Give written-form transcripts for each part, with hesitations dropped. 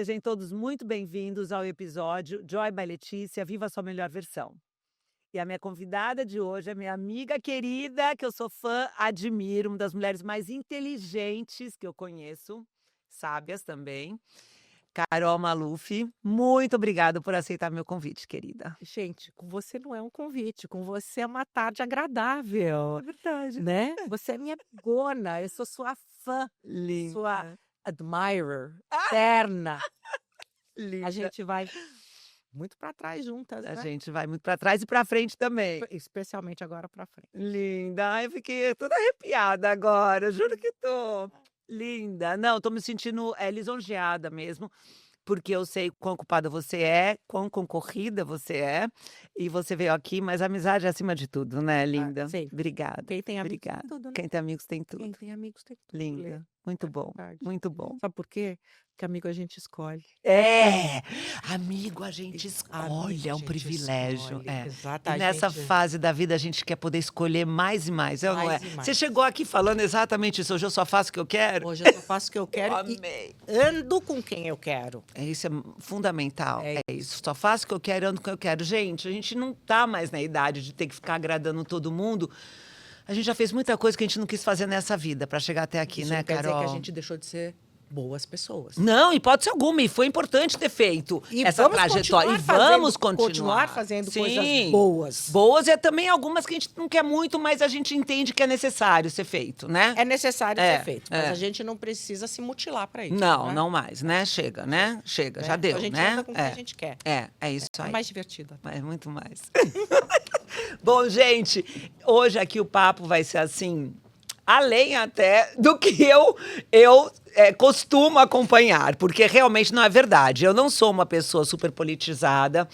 sejam todos muito bem-vindos ao episódio Joy by Letícia, Viva a Sua Melhor Versão. E a minha convidada de hoje é minha amiga querida, que eu sou fã, admiro, uma das mulheres mais inteligentes que eu conheço, sábias também, Carol Maluf. Muito obrigada por aceitar meu convite, querida. Gente, com você não é um convite, com você é uma tarde agradável, É verdade. né? Você é minha amigona, eu sou sua fã, Linda. sua admirer, eterna. Linda. A gente vai muito para trás juntas, A né? gente vai muito para trás e para frente também. Especialmente agora para frente. Linda. Ai, eu fiquei toda arrepiada agora, juro que tô. Linda. Não, tô me sentindo lisonjeada mesmo, porque eu sei quão ocupada você é, quão concorrida você é, e você veio aqui, mas a amizade é acima de tudo, né, linda? Sempre. Obrigada. Quem tem amigos tem Obrigada. tudo, né? Quem tem amigos tem tudo. Quem tem amigos tem tudo. Lê. Linda. Muito bom. Verdade. Muito bom. Sabe por quê? Porque amigo a gente escolhe. É! Amigo a gente escolhe, Amigo é a um gente privilégio. escolhe, É. E exatamente. nessa fase da vida a gente quer poder escolher mais e mais, é ou não é? Mais e mais. Você chegou aqui falando exatamente isso, hoje eu só faço o que eu quero? Hoje eu só faço o que eu quero e Amei. ando com quem eu quero. Isso é fundamental, É é isso. Só faço o que eu quero, ando com o que eu quero. Gente, a gente não tá mais na idade de ter que ficar agradando todo mundo. A gente já fez muita coisa que a gente não quis fazer nessa vida para chegar até aqui, Isso né, não quer dizer Carol? que a gente deixou de ser boas pessoas. Não, hipótese alguma, e foi importante ter feito essa vamos trajetória. E continuar vamos continuar fazendo coisas boas. Boas e também algumas que a gente não quer muito, mas a gente entende que é necessário ser feito, né? É necessário É, ser feito, mas é. a gente não precisa se mutilar para isso. Não, né? não mais, né? Chega, né? Chega, já deu, A gente né? anda com o que a gente quer. É isso aí. É mais divertido. É muito mais. Bom, gente, hoje aqui o papo vai ser assim, além até do que eu costumo acompanhar, porque realmente não é verdade. Eu não sou uma pessoa super politizada,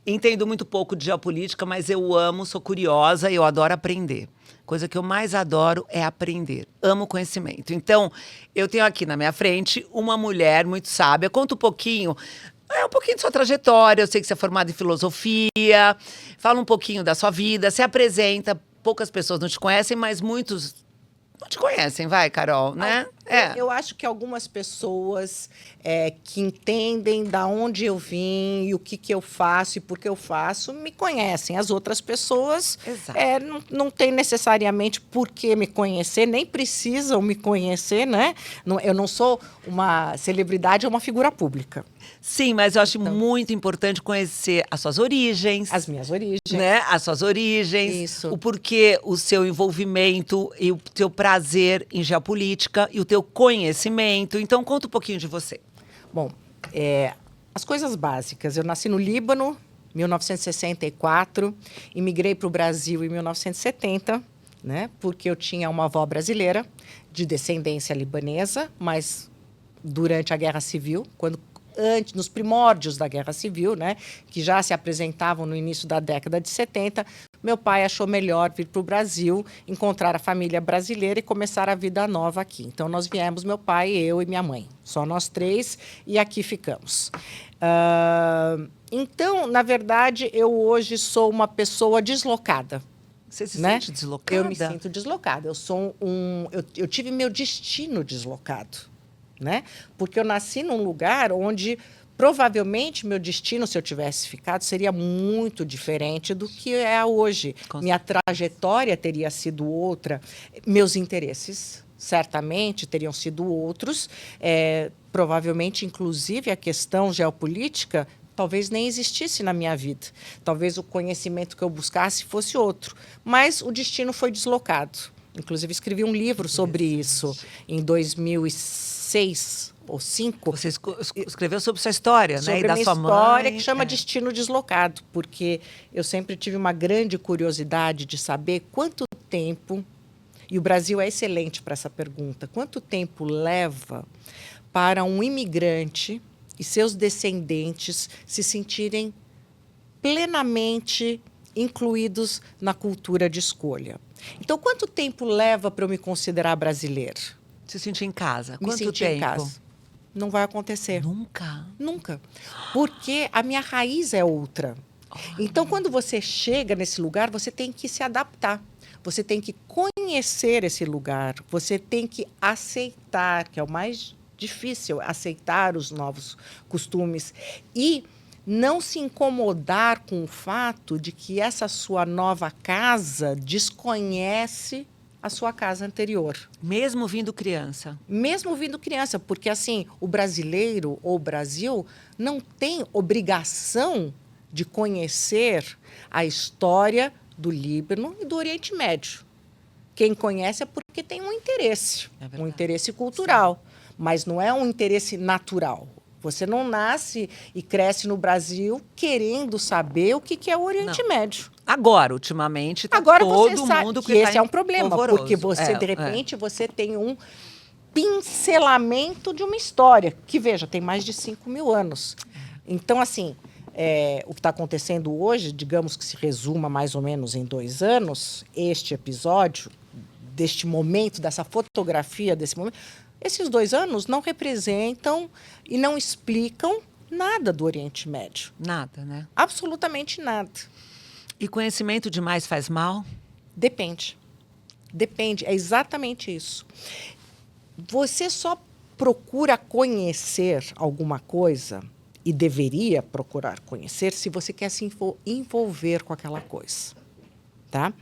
entendo muito pouco de geopolítica, mas eu amo, sou curiosa e eu adoro aprender. Coisa que eu mais adoro é aprender. Amo conhecimento. Então, eu tenho aqui na minha frente uma mulher muito sábia. Conta um pouquinho de sua trajetória. Eu sei que você é formada em filosofia. Fala um pouquinho da sua vida, se apresenta. Poucas pessoas não te conhecem, mas muitos não te conhecem, vai, Carol, né? Eu acho que algumas pessoas que entendem da onde eu vim e o que eu faço e por que eu faço, me conhecem. As outras pessoas Exato. Não têm necessariamente por que me conhecer, nem precisam me conhecer, né? Eu não sou uma celebridade ou uma figura pública. Sim, mas eu acho muito importante conhecer as suas origens. As minhas origens. Né? As suas origens. Isso. O porquê, o seu envolvimento e o teu prazer em geopolítica e o teu conhecimento. Então, conta um pouquinho de você. Bom, as coisas básicas. Eu nasci no Líbano, 1964, imigrei para o Brasil em 1970, né? Porque eu tinha uma avó brasileira de descendência libanesa, mas durante a Guerra Civil, nos primórdios da Guerra Civil, né, que já se apresentavam no início da década de 70, meu pai achou melhor vir para o Brasil, encontrar a família brasileira e começar a vida nova aqui. Então, nós viemos, meu pai, eu e minha mãe. Só nós três, e aqui ficamos. Então, na verdade, eu hoje sou uma pessoa deslocada. Você se né? sente deslocada? Eu me sinto deslocada. Eu tive meu destino deslocado. Né? Porque eu nasci num lugar onde provavelmente meu destino, se eu tivesse ficado, seria muito diferente do que é hoje. Minha trajetória teria sido outra, meus interesses certamente teriam sido outros, provavelmente, inclusive, a questão geopolítica talvez nem existisse na minha vida. Talvez o conhecimento que eu buscasse fosse outro. Mas o destino foi deslocado. Inclusive, escrevi um livro sobre isso em 2006 ou 2005. Você escreveu sobre sua história, sobre né? E da sua mãe. História que chama Destino Deslocado, porque eu sempre tive uma grande curiosidade de saber quanto tempo, e o Brasil é excelente para essa pergunta, quanto tempo leva para um imigrante e seus descendentes se sentirem plenamente incluídos na cultura de escolha. Então, quanto tempo leva para eu me considerar brasileiro? Se sentir em casa. Me Quanto sentir tempo? em casa. Não vai acontecer. Nunca? Nunca. Porque a minha raiz é outra. Então, quando você chega nesse lugar, você tem que se adaptar. Você tem que conhecer esse lugar. Você tem que aceitar, que é o mais difícil aceitar os novos costumes e não se incomodar com o fato de que essa sua nova casa desconhece a sua casa anterior. Mesmo vindo criança. Mesmo vindo criança, porque assim, o brasileiro ou o Brasil não tem obrigação de conhecer a história do Líbano e do Oriente Médio. Quem conhece é porque tem um interesse, um interesse cultural, mas não é um interesse natural. Você não nasce e cresce no Brasil querendo saber o que é o Oriente Médio. Agora, ultimamente, tá Agora todo você sabe mundo que tá esse é um problema, polvoroso. porque você, de repente, você tem um pincelamento de uma história, que, veja, tem mais de 5.000 anos. Então, assim, o que está acontecendo hoje, digamos que se resuma mais ou menos em 2 anos, este episódio, deste momento, dessa fotografia, desse momento, esses 2 anos não representam e não explicam nada do Oriente Médio. Nada, né? Absolutamente nada. E conhecimento demais faz mal? Depende. Depende, é exatamente isso. Você só procura conhecer alguma coisa, e deveria procurar conhecer, se você quer se envolver com aquela coisa. Tá?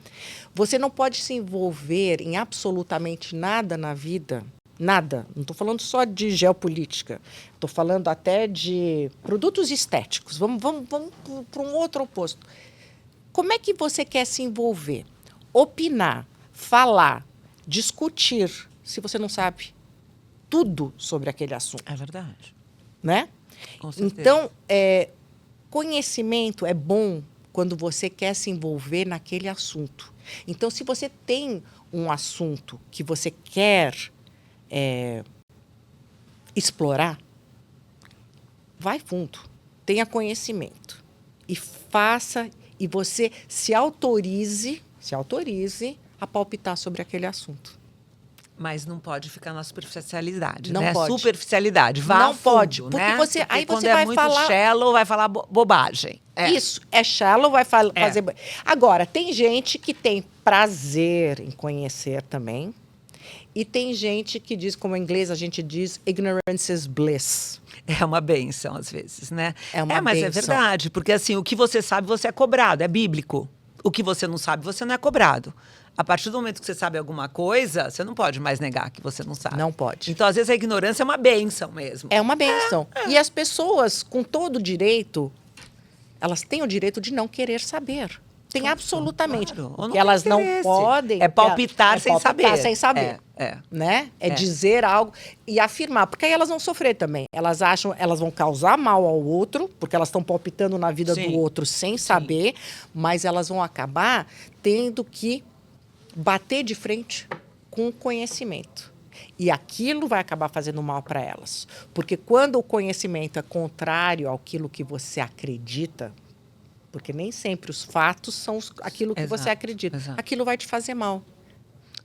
Você não pode se envolver em absolutamente nada na vida, nada. Não estou falando só de geopolítica, estou falando até de produtos estéticos. Vamos para um outro oposto. Como é que você quer se envolver? Opinar, falar, discutir, se você não sabe tudo sobre aquele assunto. É verdade. Né? Com certeza. Então, conhecimento é bom quando você quer se envolver naquele assunto. Então, se você tem um assunto que você quer explorar, vai fundo, tenha conhecimento e faça, e você se autorize a palpitar sobre aquele assunto. Mas não pode ficar na superficialidade, Não né? pode. Superficialidade, vá Não a fundo, pode, porque né? você- Porque aí quando você é vai muito falar- shallow, vai falar bobagem. Isso, é shallow, vai fazer... Agora, tem gente que tem prazer em conhecer também, e tem gente que diz, como em inglês a gente diz, ignorance is bliss. É uma bênção, às vezes, né? É uma mas é bênção. verdade, porque assim, o que você sabe, você é cobrado, é bíblico. O que você não sabe, você não é cobrado. A partir do momento que você sabe alguma coisa, você não pode mais negar que você não sabe. Não pode. Então, às vezes, a ignorância é uma bênção mesmo. É uma bênção. E as pessoas, com todo o direito, elas têm o direito de não querer saber. Tem absolutamente. Claro. Ou não Porque tem elas não interesse. podem... É palpitar sem saber. sem saber. Né? É dizer algo e afirmar, porque aí elas vão sofrer também. Elas acham, elas vão causar mal ao outro, porque elas estão palpitando na vida Sim. do outro sem saber, mas elas vão acabar tendo que bater de frente com o conhecimento. E aquilo vai acabar fazendo mal para elas. Porque quando o conhecimento é contrário àquilo que você acredita, porque nem sempre os fatos são aquilo que você acredita, exato. aquilo vai te fazer mal.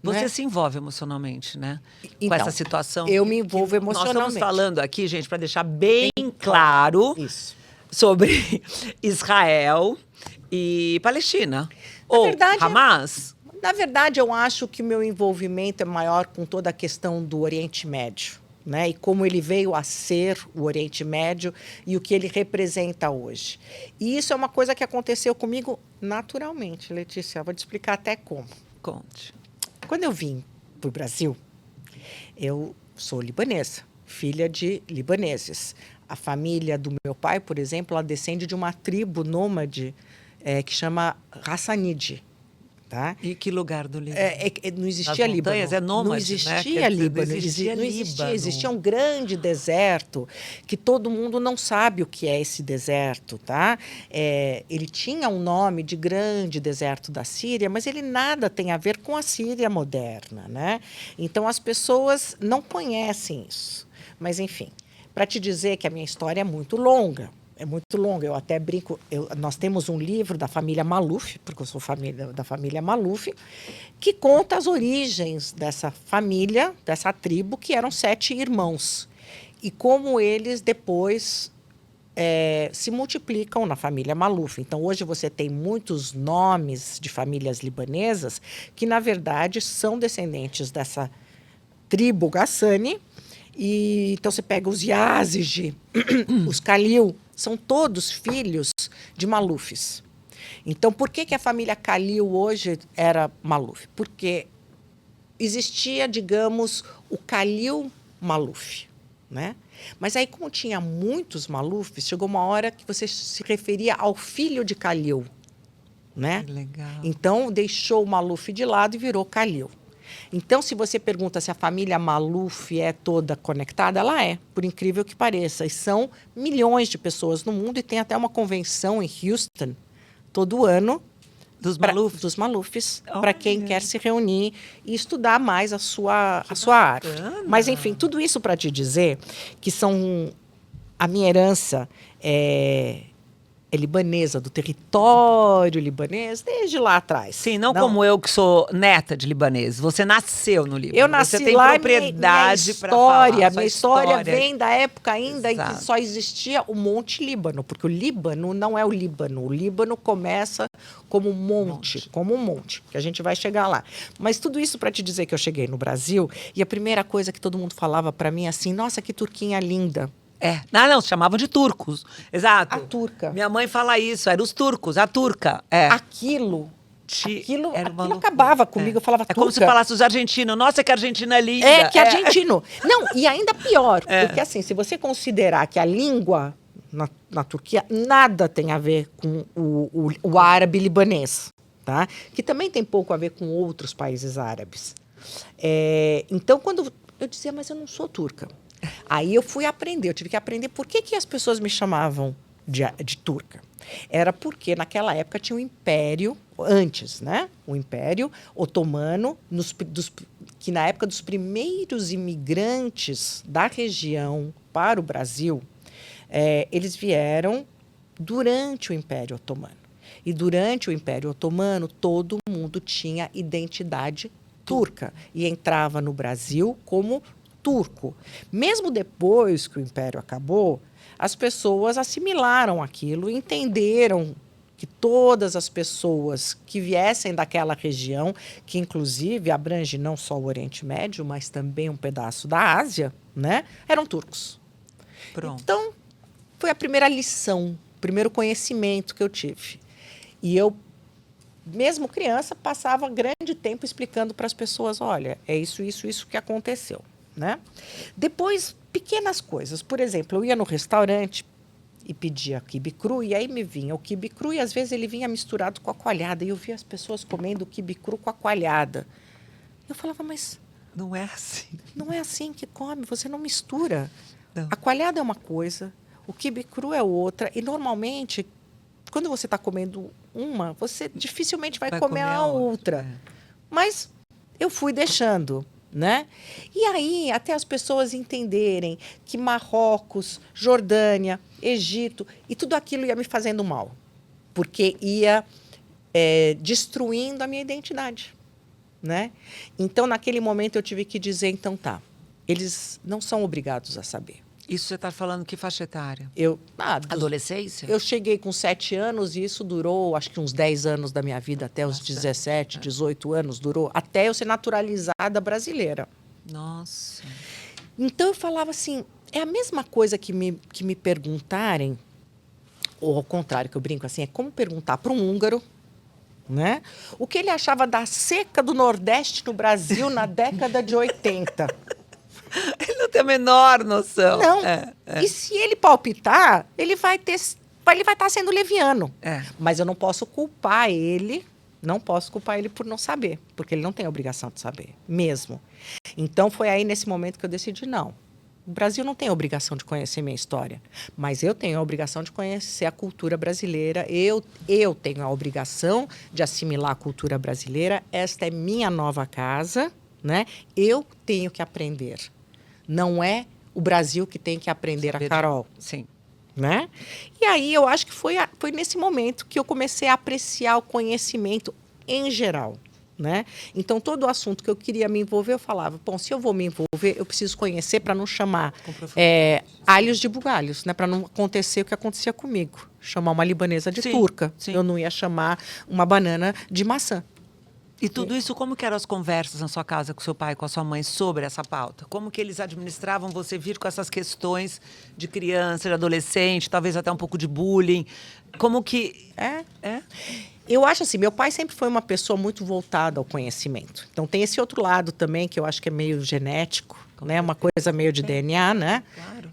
Você né? se envolve emocionalmente, né? Com Então, essa situação. eu me envolvo Nós emocionalmente. estamos falando aqui, gente, para deixar bem claro Isso. sobre Israel e Palestina. Ou verdade, Hamas. Na verdade, eu acho que o meu envolvimento é maior com toda a questão do Oriente Médio, né? E como ele veio a ser o Oriente Médio e o que ele representa hoje. E isso é uma coisa que aconteceu comigo naturalmente, Letícia. Eu vou te explicar até como. Conte. Quando eu vim para o Brasil, eu sou libanesa, filha de libaneses. A família do meu pai, por exemplo, ela descende de uma tribo nômade que chama Hassanide. Tá? E que lugar do Líbano? Não existia Nas Líbano. montanhas, é nômade, não né? existia Quer dizer, Líbano. não existia Líbano. Existia um grande deserto que todo mundo não sabe o que é esse deserto. Tá? Ele tinha um nome de grande deserto da Síria, mas ele nada tem a ver com a Síria moderna. Né? Então, as pessoas não conhecem isso. Mas, enfim, para te dizer que a minha história é muito longa. É muito longa, eu até brinco. Nós temos um livro da família Maluf, porque eu sou da família Maluf, que conta as origens dessa família, dessa tribo, que eram 7 irmãos. E como eles depois se multiplicam na família Maluf. Então, hoje você tem muitos nomes de famílias libanesas que, na verdade, são descendentes dessa tribo Ghassani, E, então você pega os Yazigi, os Khalil, são todos filhos de Malufes. Então, por que a família Khalil hoje era Maluf? Porque existia, digamos, o Khalil Maluf, né? Mas aí, como tinha muitos Malufes, chegou uma hora que você se referia ao filho de Khalil, né? Que legal. Então, deixou o Maluf de lado e virou Khalil. Então, se você pergunta se a família Maluf é toda conectada, ela é, por incrível que pareça. E são milhões de pessoas no mundo e tem até uma convenção em Houston todo ano Dos Malufes? dos Malufes, Olha. para quem quer se reunir e estudar mais a sua arte. Mas, enfim, tudo isso para te dizer que são a minha herança é libanesa, do território libanês, desde lá atrás. Sim, não como eu, que sou neta de libanês. Você nasceu no Líbano. Eu nasci você tem lá, propriedade para falar. Minha história vem da época ainda em Exato. que só existia o Monte Líbano, porque o Líbano não é o Líbano. O Líbano começa como um monte, que a gente vai chegar lá. Mas tudo isso para te dizer que eu cheguei no Brasil e a primeira coisa que todo mundo falava para mim é assim, nossa, que turquinha linda. É. Não, se chamavam de turcos. Exato. A turca. Minha mãe fala isso, era os turcos, a turca. É. Aquilo Era uma loucura. acabava comigo, eu falava É como se falasse os argentinos. Nossa, que Argentina é linda. É, que argentino. Não, e ainda pior, porque assim, se você considerar que a língua na Turquia nada tem a ver com o árabe libanês, tá? Que também tem pouco a ver com outros países árabes. Então, quando eu dizia, mas eu não sou turca. Aí eu fui aprender, eu tive que aprender por que as pessoas me chamavam de turca. Era porque naquela época tinha um império, antes, né? O Império Otomano, que na época dos primeiros imigrantes da região para o Brasil, eles vieram durante o Império Otomano. E durante o Império Otomano, todo mundo tinha identidade turca e entrava no Brasil como turco. Mesmo depois que o Império acabou, as pessoas assimilaram aquilo e entenderam que todas as pessoas que viessem daquela região, que inclusive abrange não só o Oriente Médio, mas também um pedaço da Ásia, né, eram turcos. Pronto. Então, foi a primeira lição, o primeiro conhecimento que eu tive. E eu, mesmo criança, passava grande tempo explicando para as pessoas, olha, é isso que aconteceu. Né? Depois, pequenas coisas. Por exemplo, eu ia no restaurante e pedia quibe cru, e aí me vinha o quibe cru, e às vezes ele vinha misturado com a coalhada. E eu via as pessoas comendo o quibe cru com a coalhada. Eu falava, mas... Não é assim. Não é assim que come, você não mistura. Não. A coalhada é uma coisa, o quibe cru é outra. E, normalmente, quando você está comendo uma, você dificilmente vai comer a outra. Mas eu fui deixando... Né? E aí, até as pessoas entenderem que Marrocos, Jordânia, Egito, e tudo aquilo ia me fazendo mal, porque ia destruindo a minha identidade. Né? Então, naquele momento, eu tive que dizer, então tá, eles não são obrigados a saber. Isso você está falando que faixa etária? Adolescência? Eu cheguei com 7 anos e isso durou, acho que uns 10 anos da minha vida, até os 17, 18 anos, durou até eu ser naturalizada brasileira. Nossa. Então, eu falava assim, é a mesma coisa que me perguntarem, ou ao contrário, que eu brinco assim, é como perguntar para um húngaro, né, o que ele achava da seca do Nordeste no Brasil na década de 80. Ele não tem a menor noção. Não. E se ele palpitar, ele vai estar sendo leviano. Mas eu não posso culpar ele por não saber, porque ele não tem a obrigação de saber, mesmo. Então, foi aí, nesse momento, que eu decidi, não. O Brasil não tem a obrigação de conhecer minha história, mas eu tenho a obrigação de conhecer a cultura brasileira, eu tenho a obrigação de assimilar a cultura brasileira, esta é minha nova casa, né? Eu tenho que aprender. Não é o Brasil que tem que aprender a Carol. Sim. Né? E aí eu acho que foi nesse momento que eu comecei a apreciar o conhecimento em geral. Né? Então, todo o assunto que eu queria me envolver, eu falava, bom, se eu vou me envolver, eu preciso conhecer para não chamar alhos de bugalhos, né? Para não acontecer o que acontecia comigo. Chamar uma libanesa de turca. Sim. Eu não ia chamar uma banana de maçã. E tudo isso, como que eram as conversas na sua casa com seu pai, com a sua mãe, sobre essa pauta? Como que eles administravam você vir com essas questões de criança, de adolescente, talvez até um pouco de bullying? Como que... É? Eu acho assim, meu pai sempre foi uma pessoa muito voltada ao conhecimento. Então tem esse outro lado também, que eu acho que é meio genético, né? Uma coisa meio de DNA, né? Claro.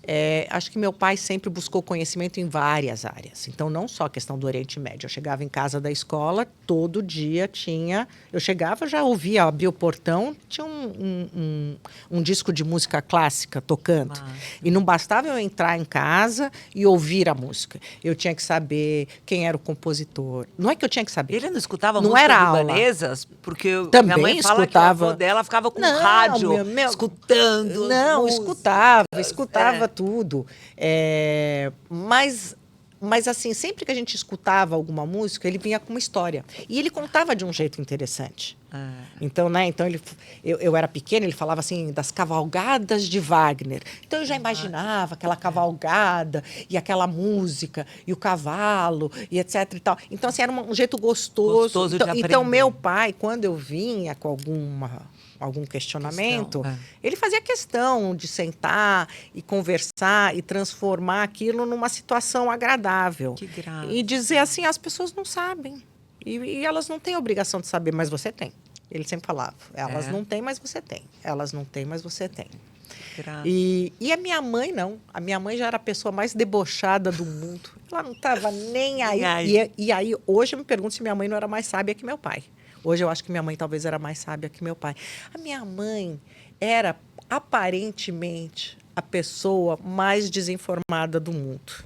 Acho que meu pai sempre buscou conhecimento em várias áreas. Então, não só a questão do Oriente Médio. Eu chegava em casa da escola, todo dia tinha... Eu chegava, já ouvia, abria o portão, tinha um disco de música clássica tocando. Massa. E não bastava eu entrar em casa e ouvir a música. Eu tinha que saber quem era o compositor. Não é que eu tinha que saber. Ele não escutava Não músicas era aula. libanesas? Porque Também minha mãe fala escutava. que o avô dela ficava com Não, rádio, meu- escutando. Não, músicas. escutava tudo. Mas assim, sempre que a gente escutava alguma música, ele vinha com uma história. E ele contava de um jeito interessante. Então, né? Então eu era pequena, ele falava assim das cavalgadas de Wagner. Então eu já imaginava aquela cavalgada e aquela música e o cavalo e etc e tal. Então assim, era um jeito gostoso. Gostoso de Então aprender. meu pai, quando eu vinha com algum questionamento, Questão, ele fazia questão de sentar e conversar e transformar aquilo numa situação agradável. Que graça. E dizer assim, as pessoas não sabem. E elas não têm a obrigação de saber, mas você tem. Ele sempre falava, elas não têm, mas você tem. Elas não têm, mas você tem. Graça. E a minha mãe, não. A minha mãe já era a pessoa mais debochada do mundo. Ela não estava nem aí. Nem aí. E aí, hoje eu me pergunto se minha mãe não era mais sábia que meu pai. Hoje eu acho que minha mãe talvez era mais sábia que meu pai. A minha mãe era, aparentemente, a pessoa mais desinformada do mundo.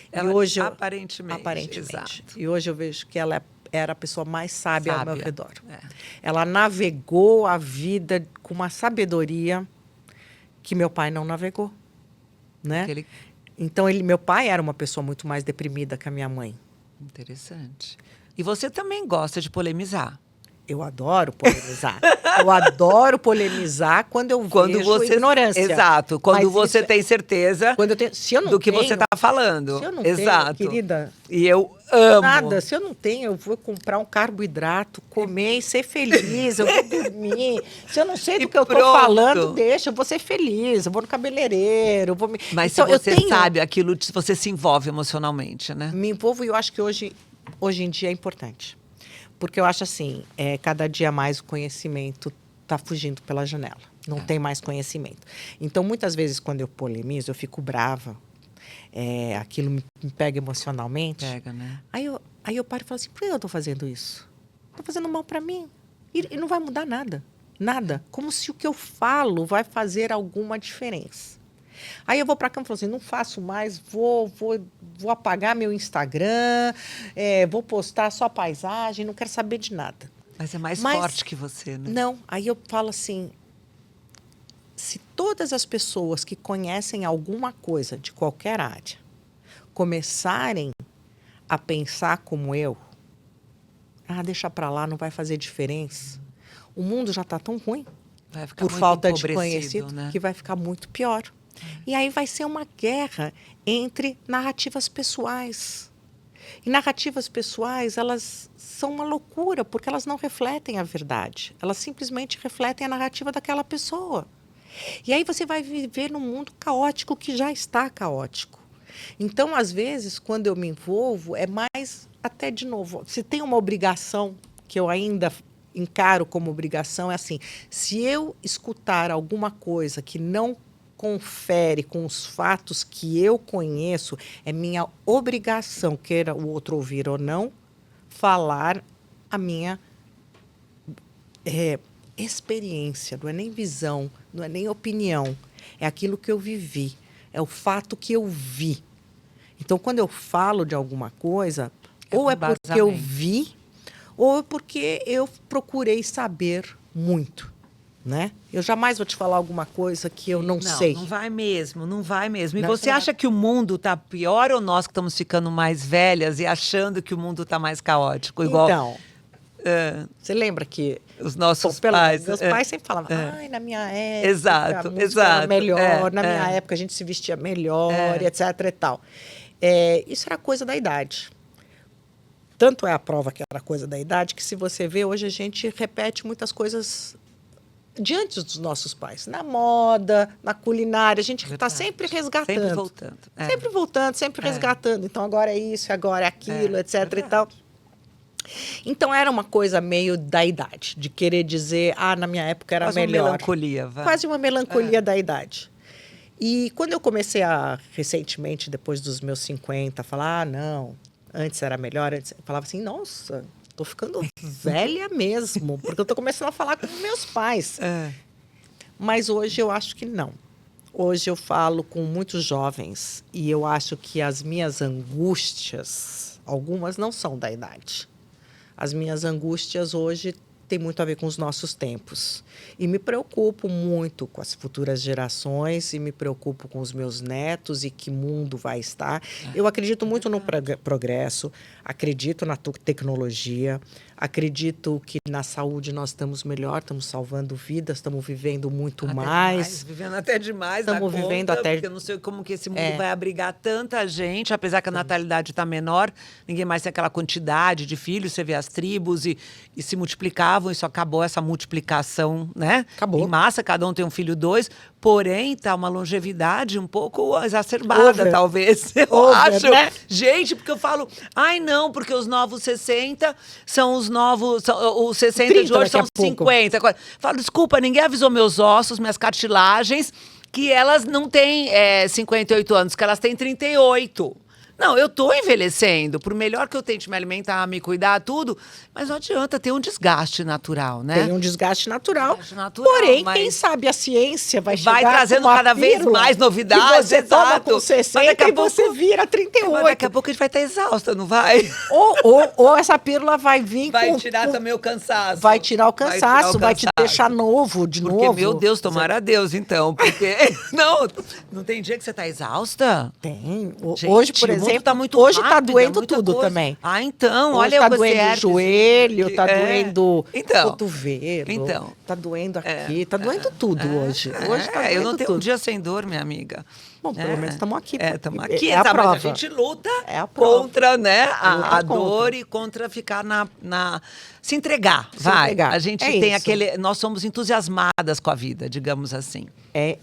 Ela, e hoje aparentemente. Exato. E hoje eu vejo que ela era a pessoa mais sábia ao meu redor. É. Ela navegou a vida com uma sabedoria que meu pai não navegou, né? Aquele... Então, meu pai era uma pessoa muito mais deprimida que a minha mãe. Interessante. E você também gosta de polemizar. Eu adoro polemizar. Eu adoro polemizar quando eu vejo ignorância. Exato. Quando Mas você isso tem certeza quando eu tenho, se eu não do que tenho, você está falando. Se eu não Exato. tenho, querida, E eu amo. nada. Se eu não tenho, eu vou comprar um carboidrato, comer e ser feliz. Eu vou dormir. Se eu não sei do que eu estou pronto. falando, deixa. Eu vou ser feliz. Eu vou no cabeleireiro. Mas então, se você sabe aquilo, você se envolve emocionalmente, né? Me envolvo e eu acho que hoje em dia é importante. Porque eu acho assim, cada dia mais o conhecimento está fugindo pela janela. Não tem mais conhecimento. Então, muitas vezes, quando eu polemizo, eu fico brava. Aquilo me pega emocionalmente. Pega, né? Aí eu paro e falo assim, por que eu estou fazendo isso? Estou fazendo mal para mim. E não vai mudar nada. Nada. Como se o que eu falo vai fazer alguma diferença. Aí eu vou para cá e falo assim, não faço mais, vou apagar meu Instagram, vou postar só paisagem, não quero saber de nada. Mas é mais forte que você, né? Não, aí eu falo assim, se todas as pessoas que conhecem alguma coisa de qualquer área começarem a pensar como eu, deixa para lá, não vai fazer diferença. O mundo já está tão ruim por falta de conhecido, né? Que vai ficar muito pior. E aí vai ser uma guerra entre narrativas pessoais. E narrativas pessoais, elas são uma loucura, porque elas não refletem a verdade. Elas simplesmente refletem a narrativa daquela pessoa. E aí você vai viver num mundo caótico que já está caótico. Então, às vezes, quando eu me envolvo, é mais, até de novo, se tem uma obrigação que eu ainda encaro como obrigação, é assim, se eu escutar alguma coisa que não confere com os fatos que eu conheço, é minha obrigação, queira o outro ouvir ou não, falar a minha experiência, não é nem visão, não é nem opinião, é aquilo que eu vivi, é o fato que eu vi. Então, quando eu falo de alguma coisa, ou é porque eu vi, ou é porque eu procurei saber muito. Né? Eu jamais vou te falar alguma coisa que eu não sei. Não vai mesmo, não vai mesmo. E você acha que o mundo está pior ou nós que estamos ficando mais velhas e achando que o mundo está mais caótico? Igual, então, você lembra que os nossos pais... Meus pais sempre falavam, na minha época, exato, era melhor, na minha época a gente se vestia melhor, etc. e tal. Isso era coisa da idade. Tanto é a prova que era coisa da idade, que se você vê, hoje a gente repete muitas coisas diante dos nossos pais. Na moda, na culinária, a gente está Verdade. sempre resgatando. Sempre voltando. Sempre voltando, sempre resgatando. Então, agora é isso, agora é aquilo, etc. e tal. Então, era uma coisa meio da idade, de querer dizer, na minha época era Quase melhor. uma melancolia, vai. Quase uma melancolia da idade. E quando eu comecei recentemente, depois dos meus 50, falar, não, antes era melhor, antes, eu falava assim, nossa, tô ficando velha mesmo, porque eu tô começando a falar com meus pais. Mas hoje eu acho que não. Hoje eu falo com muitos jovens e eu acho que as minhas angústias, algumas não são da idade. As minhas angústias hoje têm muito a ver com os nossos tempos. E me preocupo muito com as futuras gerações e me preocupo com os meus netos e que mundo vai estar. Eu acredito muito no progresso, acredito na tecnologia, acredito que na saúde nós estamos melhor, estamos salvando vidas, estamos vivendo muito mais. Vivendo até demais. Estamos vivendo até... Porque eu não sei como que esse mundo vai abrigar tanta gente, apesar que a natalidade está menor, ninguém mais tem aquela quantidade de filhos, você vê as tribos e se multiplicavam, isso acabou, essa multiplicação, né? Acabou. Em massa, cada um tem um filho, 2, porém tá uma longevidade um pouco exacerbada, talvez. Eu acho. Né? Gente, porque eu falo, não, porque os novos 60 são os novos, os 60 de hoje são 50. Falo, desculpa, ninguém avisou meus ossos, minhas cartilagens, que elas não têm 58 anos, que elas têm 38. Não, eu tô envelhecendo. Por melhor que eu tente me alimentar, me cuidar, tudo, mas não adianta, ter um desgaste natural, né? Tem um desgaste natural. Porém, quem sabe a ciência vai chegar trazendo cada vez mais novidades. Você toma com 60 e você vira 38. Mas daqui a pouco a gente vai estar exausta, não vai? Ou essa pílula vai vir vai tirar também o cansaço. Vai tirar o cansaço, vai te deixar novo, de novo. Porque, meu Deus, tomara a Deus, então. Porque, não tem dia que você tá exausta? Tem. Gente, hoje, por exemplo, tá muito hoje rápido, tá doendo tudo coisa. Também. Então, hoje olha, tá doendo o joelho, tá doendo o cotovelo, tá doendo aqui, tá doendo tudo hoje. Hoje tá doendo eu não tenho tudo. um dia sem dor, minha amiga. Bom, pelo menos estamos aqui. Estamos aqui, a prova. Mas a gente luta contra, né, a dor e contra ficar se entregar, entregar. A gente tem nós somos entusiasmadas com a vida, digamos assim.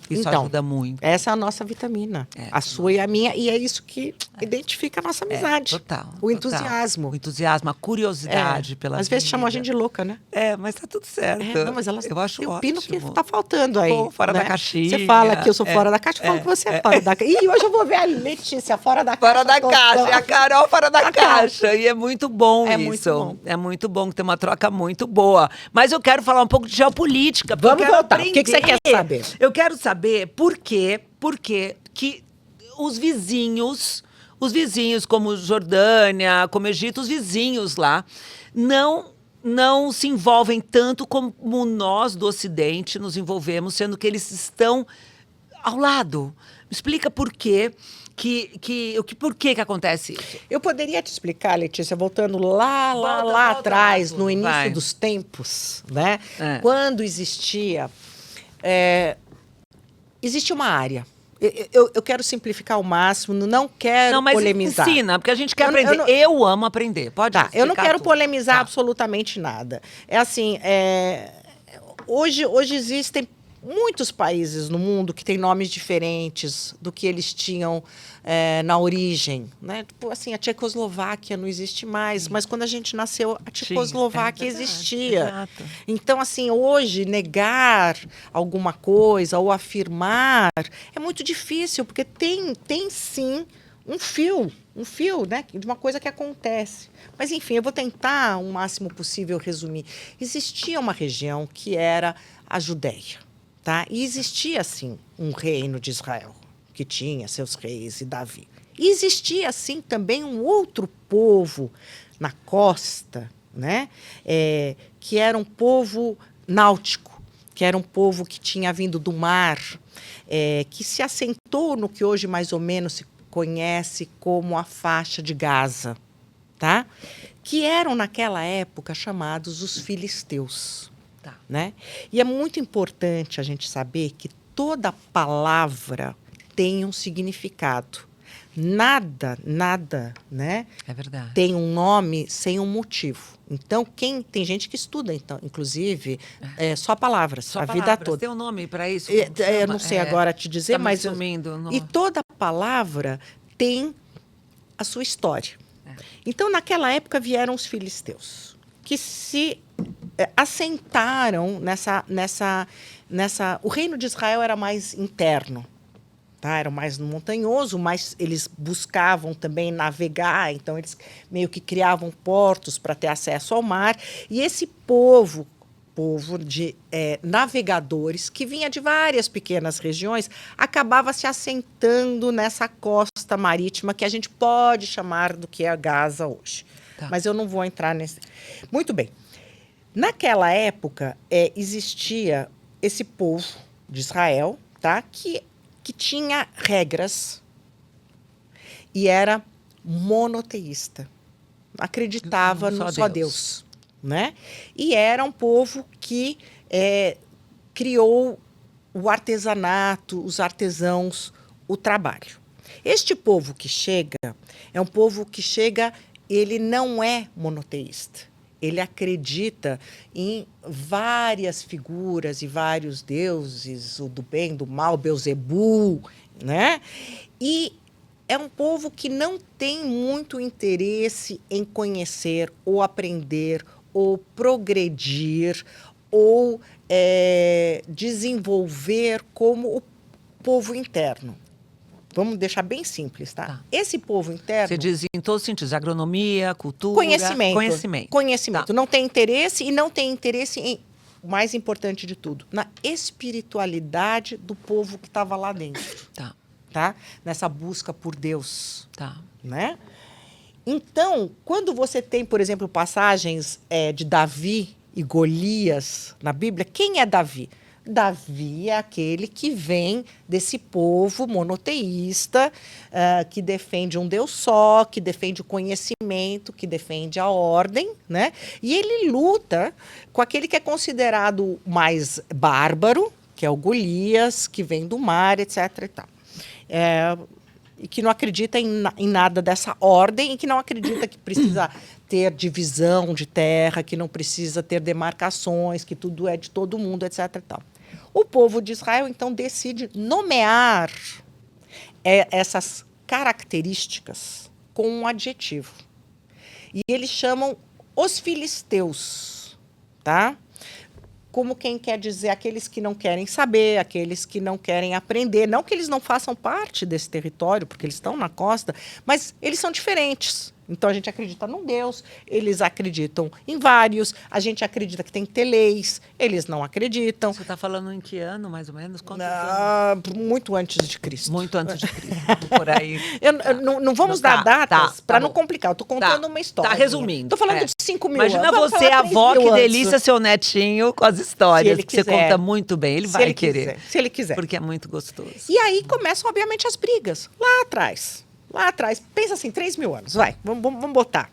Isso ajuda muito. Essa é a nossa vitamina, a sua e a minha, e é isso que identifica a nossa amizade. Total. O entusiasmo. O entusiasmo, a curiosidade pela vida. Às vezes chamam a gente de louca, né? Mas tá tudo certo. Não, mas elas eu acho tem ótimo. Pino que tá faltando aí. Fora da caixinha. Você fala que eu sou fora da caixa, eu falo que você é fora da caixa. E hoje eu vou ver a Letícia fora da caixa. Fora da caixa, e a Carol fora da caixa. E é muito bom isso. Muito bom. É muito bom que tem uma troca muito boa. Mas eu quero falar um pouco de geopolítica. Vamos voltar. O que você quer saber? Eu quero saber por que que os vizinhos como Jordânia, como Egito, os vizinhos lá, não se envolvem tanto como nós do Ocidente nos envolvemos, sendo que eles estão ao lado. Me explica por quê. Por que acontece isso? Eu poderia te explicar, Letícia, voltando lá atrás, no início dos tempos, né? Quando existia uma área. Eu quero simplificar ao máximo, não quero polemizar. Ensina, porque a gente quer aprender. Eu amo aprender. Pode explicar. Eu não quero polemizar absolutamente nada. É assim, hoje existem muitos países no mundo que têm nomes diferentes do que eles tinham na origem, né? Tipo assim, a Tchecoslováquia não existe mais, mas quando a gente nasceu, a Tchecoslováquia existia. Exato. Então, assim, hoje, negar alguma coisa ou afirmar é muito difícil, porque tem sim um fio, né, de uma coisa que acontece. Mas, enfim, eu vou tentar o máximo possível resumir. Existia uma região que era a Judéia. Tá? E existia, assim, um reino de Israel, que tinha seus reis e Davi. E existia, assim, também um outro povo na costa, né? Que era um povo náutico, que era um povo que tinha vindo do mar, que se assentou no que hoje mais ou menos se conhece como a faixa de Gaza, tá? Que eram, naquela época, chamados os filisteus. Né? E é muito importante a gente saber que toda palavra tem um significado. Nada, nada, né? É verdade. Tem um nome sem um motivo. Então, tem gente que estuda, então, inclusive, só palavras, Só a palavras. vida toda. Tem um nome para isso? Eu não sei agora te dizer, Tá me mas... sumindo. E toda palavra tem a sua história. Então, naquela época, vieram os filisteus, que se assentaram nessa... O reino de Israel era mais interno. Tá? Era mais montanhoso, mas eles buscavam também navegar, então eles meio que criavam portos para ter acesso ao mar. E esse povo de navegadores, que vinha de várias pequenas regiões, acabava se assentando nessa costa marítima que a gente pode chamar do que é a Gaza hoje. Tá. Mas eu não vou entrar nesse... Muito bem. Naquela época, existia esse povo de Israel, tá? que tinha regras e era monoteísta. Acreditava no só Deus. Né? E era um povo que criou o artesanato, os artesãos, o trabalho. Este povo que chega, é um povo que chega, ele não é monoteísta. Ele acredita em várias figuras e vários deuses, o do bem, do mal, Belzebu, né? E é um povo que não tem muito interesse em conhecer ou aprender ou progredir ou desenvolver como o povo interno. Vamos deixar bem simples, tá? Esse povo interno... Você diz em todos os sentidos, agronomia, cultura... Conhecimento. Tá. Não tem interesse e não tem interesse em, o mais importante de tudo, na espiritualidade do povo que estava lá dentro. Tá? Nessa busca por Deus. Tá. Né? Então, quando você tem, por exemplo, passagens de Davi e Golias na Bíblia, quem é Davi? Davi é aquele que vem desse povo monoteísta, que defende um Deus só, que defende o conhecimento, que defende a ordem, né? E ele luta com aquele que é considerado mais bárbaro, que é o Golias, que vem do mar, etc. e tal. E que não acredita em nada dessa ordem e que não acredita que precisa ter divisão de terra, que não precisa ter demarcações, que tudo é de todo mundo, etc. e tal. O povo de Israel, então, decide nomear essas características com um adjetivo. E eles chamam os filisteus, tá? Como quem quer dizer aqueles que não querem saber, aqueles que não querem aprender. Não que eles não façam parte desse território, porque eles estão na costa, mas eles são diferentes. Então, a gente acredita num Deus, eles acreditam em vários, a gente acredita que tem que ter leis, eles não acreditam. Você está falando em que ano, mais ou menos? Muito antes de Cristo. Muito antes de Cristo, por aí. Não vamos dar datas para não complicar. Eu estou contando uma história. Tá resumindo. Estou falando de 5 mil Imagina anos. você, avó, que delícia seu netinho com as histórias, que você conta muito bem. Ele vai querer. Se ele quiser. Porque é muito gostoso. E aí começam, obviamente, as brigas. Lá atrás. Pensa assim, 3 mil anos, vai, vamos botar.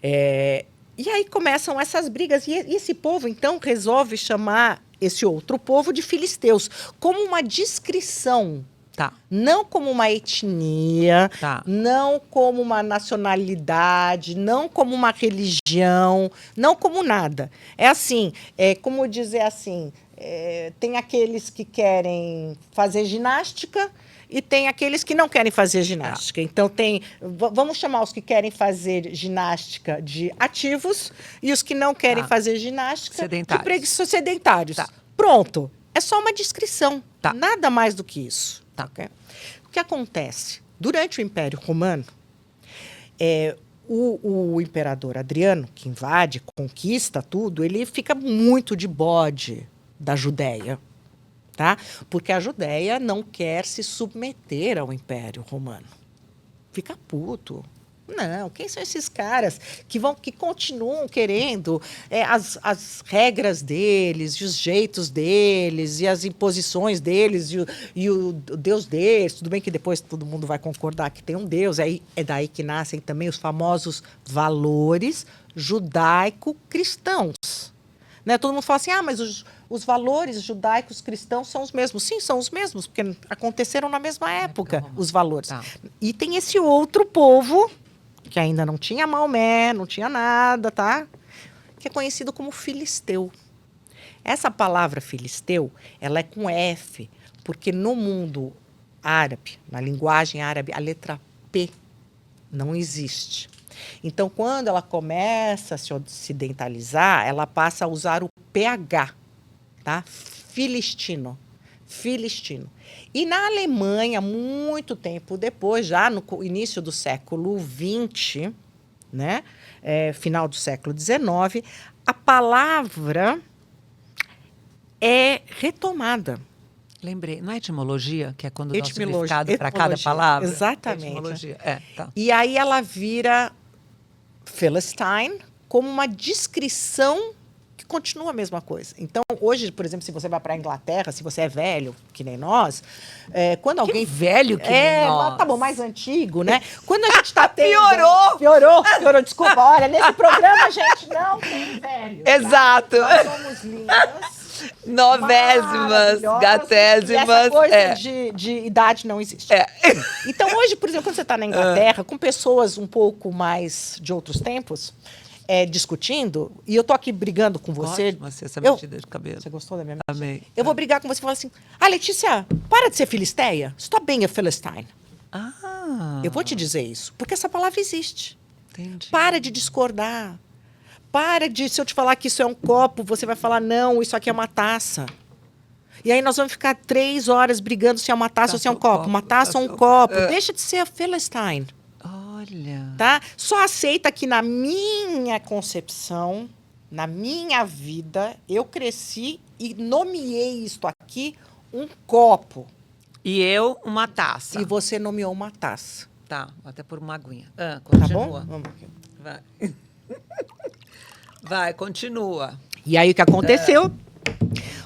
E aí começam essas brigas, e esse povo, então, resolve chamar esse outro povo de filisteus, como uma descrição, não como uma etnia, não como uma nacionalidade, não como uma religião, não como nada. É assim, como dizer assim, tem aqueles que querem fazer ginástica, e tem aqueles que não querem fazer ginástica. Então, vamos chamar os que querem fazer ginástica de ativos e os que não querem fazer ginástica de sedentários. Pronto. É só uma descrição. Nada mais do que isso. Okay? O que acontece? Durante o Império Romano, o imperador Adriano, que invade, conquista tudo, ele fica muito de bode da Judéia. Tá? Porque a Judéia não quer se submeter ao Império Romano. Fica puto. Não, quem são esses caras que continuam querendo as regras deles, e os jeitos deles, e as imposições deles, e o Deus deles? Tudo bem que depois todo mundo vai concordar que tem um Deus, é daí que nascem também os famosos valores judaico-cristãos. Né? Todo mundo fala assim, mas os valores judaicos cristãos são os mesmos. Sim, são os mesmos, porque aconteceram na mesma época os valores. Tá. E tem esse outro povo, que ainda não tinha Maomé, não tinha nada, tá? Que é conhecido como filisteu. Essa palavra filisteu, ela é com F, porque no mundo árabe, na linguagem árabe, a letra P não existe. Então, quando ela começa a se ocidentalizar, ela passa a usar o PH, tá? Filistino. Filistino. E na Alemanha, muito tempo depois, já no início do século XX, né? Final do século XIX, a palavra é retomada. Lembrei. Não é etimologia, que é quando dá o Etimologia, significado para cada etimologia, palavra? exatamente. Etimologia. Tá. E aí ela vira Philistine como uma descrição que continua a mesma coisa. Então, hoje, por exemplo, se você vai para a Inglaterra, se você é velho, que nem nós, quando alguém... velho que nem nós. Tá bom, mais antigo, né? Quando a gente está tendo... Piorou! Desculpa, olha, nesse programa a gente não tem velho. Exato. Tá? Nós somos lindas. Novésimas, Maravilhosas, gatésimas. E essa coisa de idade não existe. Então, hoje, por exemplo, quando você está na Inglaterra, com pessoas um pouco mais de outros tempos, discutindo, e eu tô aqui brigando com você. Ótimo, essa metida de cabelo. Você gostou da minha metida? Amei. Eu vou brigar com você e falar assim, Letícia, para de ser filisteia. Stop being a Philistine. Eu vou te dizer isso, porque essa palavra existe. Entendi. Para de discordar. Para de, se eu te falar que isso é um copo, você vai falar, não, isso aqui é uma taça. E aí nós vamos ficar 3 horas brigando se é uma taça ou se é um copo. Uma taça ou um copo. Deixa de ser a Philistine. Olha. Tá? Só aceita que na minha concepção, na minha vida, eu cresci e nomeei isto aqui um copo. E eu, uma taça. E você nomeou uma taça. Tá, vou até por uma aguinha. Tá Continua. bom? Vamos aqui. Vai. Vai, continua. E aí o que aconteceu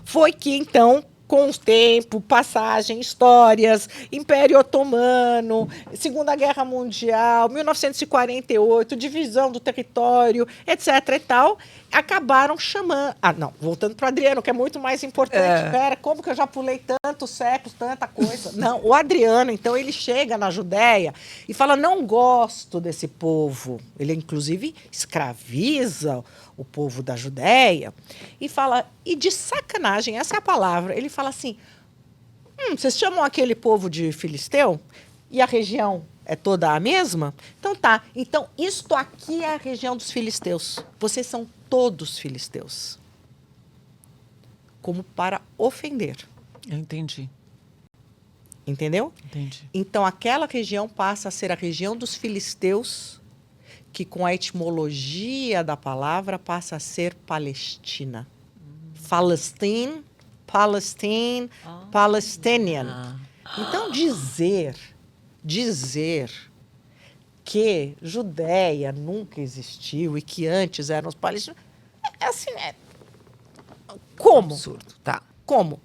foi que, então, com o tempo, passagem, histórias, Império Otomano, Segunda Guerra Mundial, 1948, divisão do território, etc. e tal, acabaram chamando... não, voltando para o Adriano, que é muito mais importante. Pera, como que eu já pulei tantos séculos, tanta coisa? Não, o Adriano, então, ele chega na Judéia e fala, não gosto desse povo. Ele, inclusive, escraviza o povo da Judéia, e fala, e de sacanagem, essa é a palavra, ele fala assim, vocês chamam aquele povo de filisteu? E a região é toda a mesma? Então tá, então isto aqui é a região dos filisteus. Vocês são todos filisteus. Como para ofender. Eu entendi. Entendeu? Entendi. Então aquela região passa a ser a região dos filisteus, que com a etimologia da palavra passa a ser Palestina. Palestine, Palestinian. Então, dizer que Judéia nunca existiu e que antes eram os palestinos, assim, como? Absurdo, tá. Como?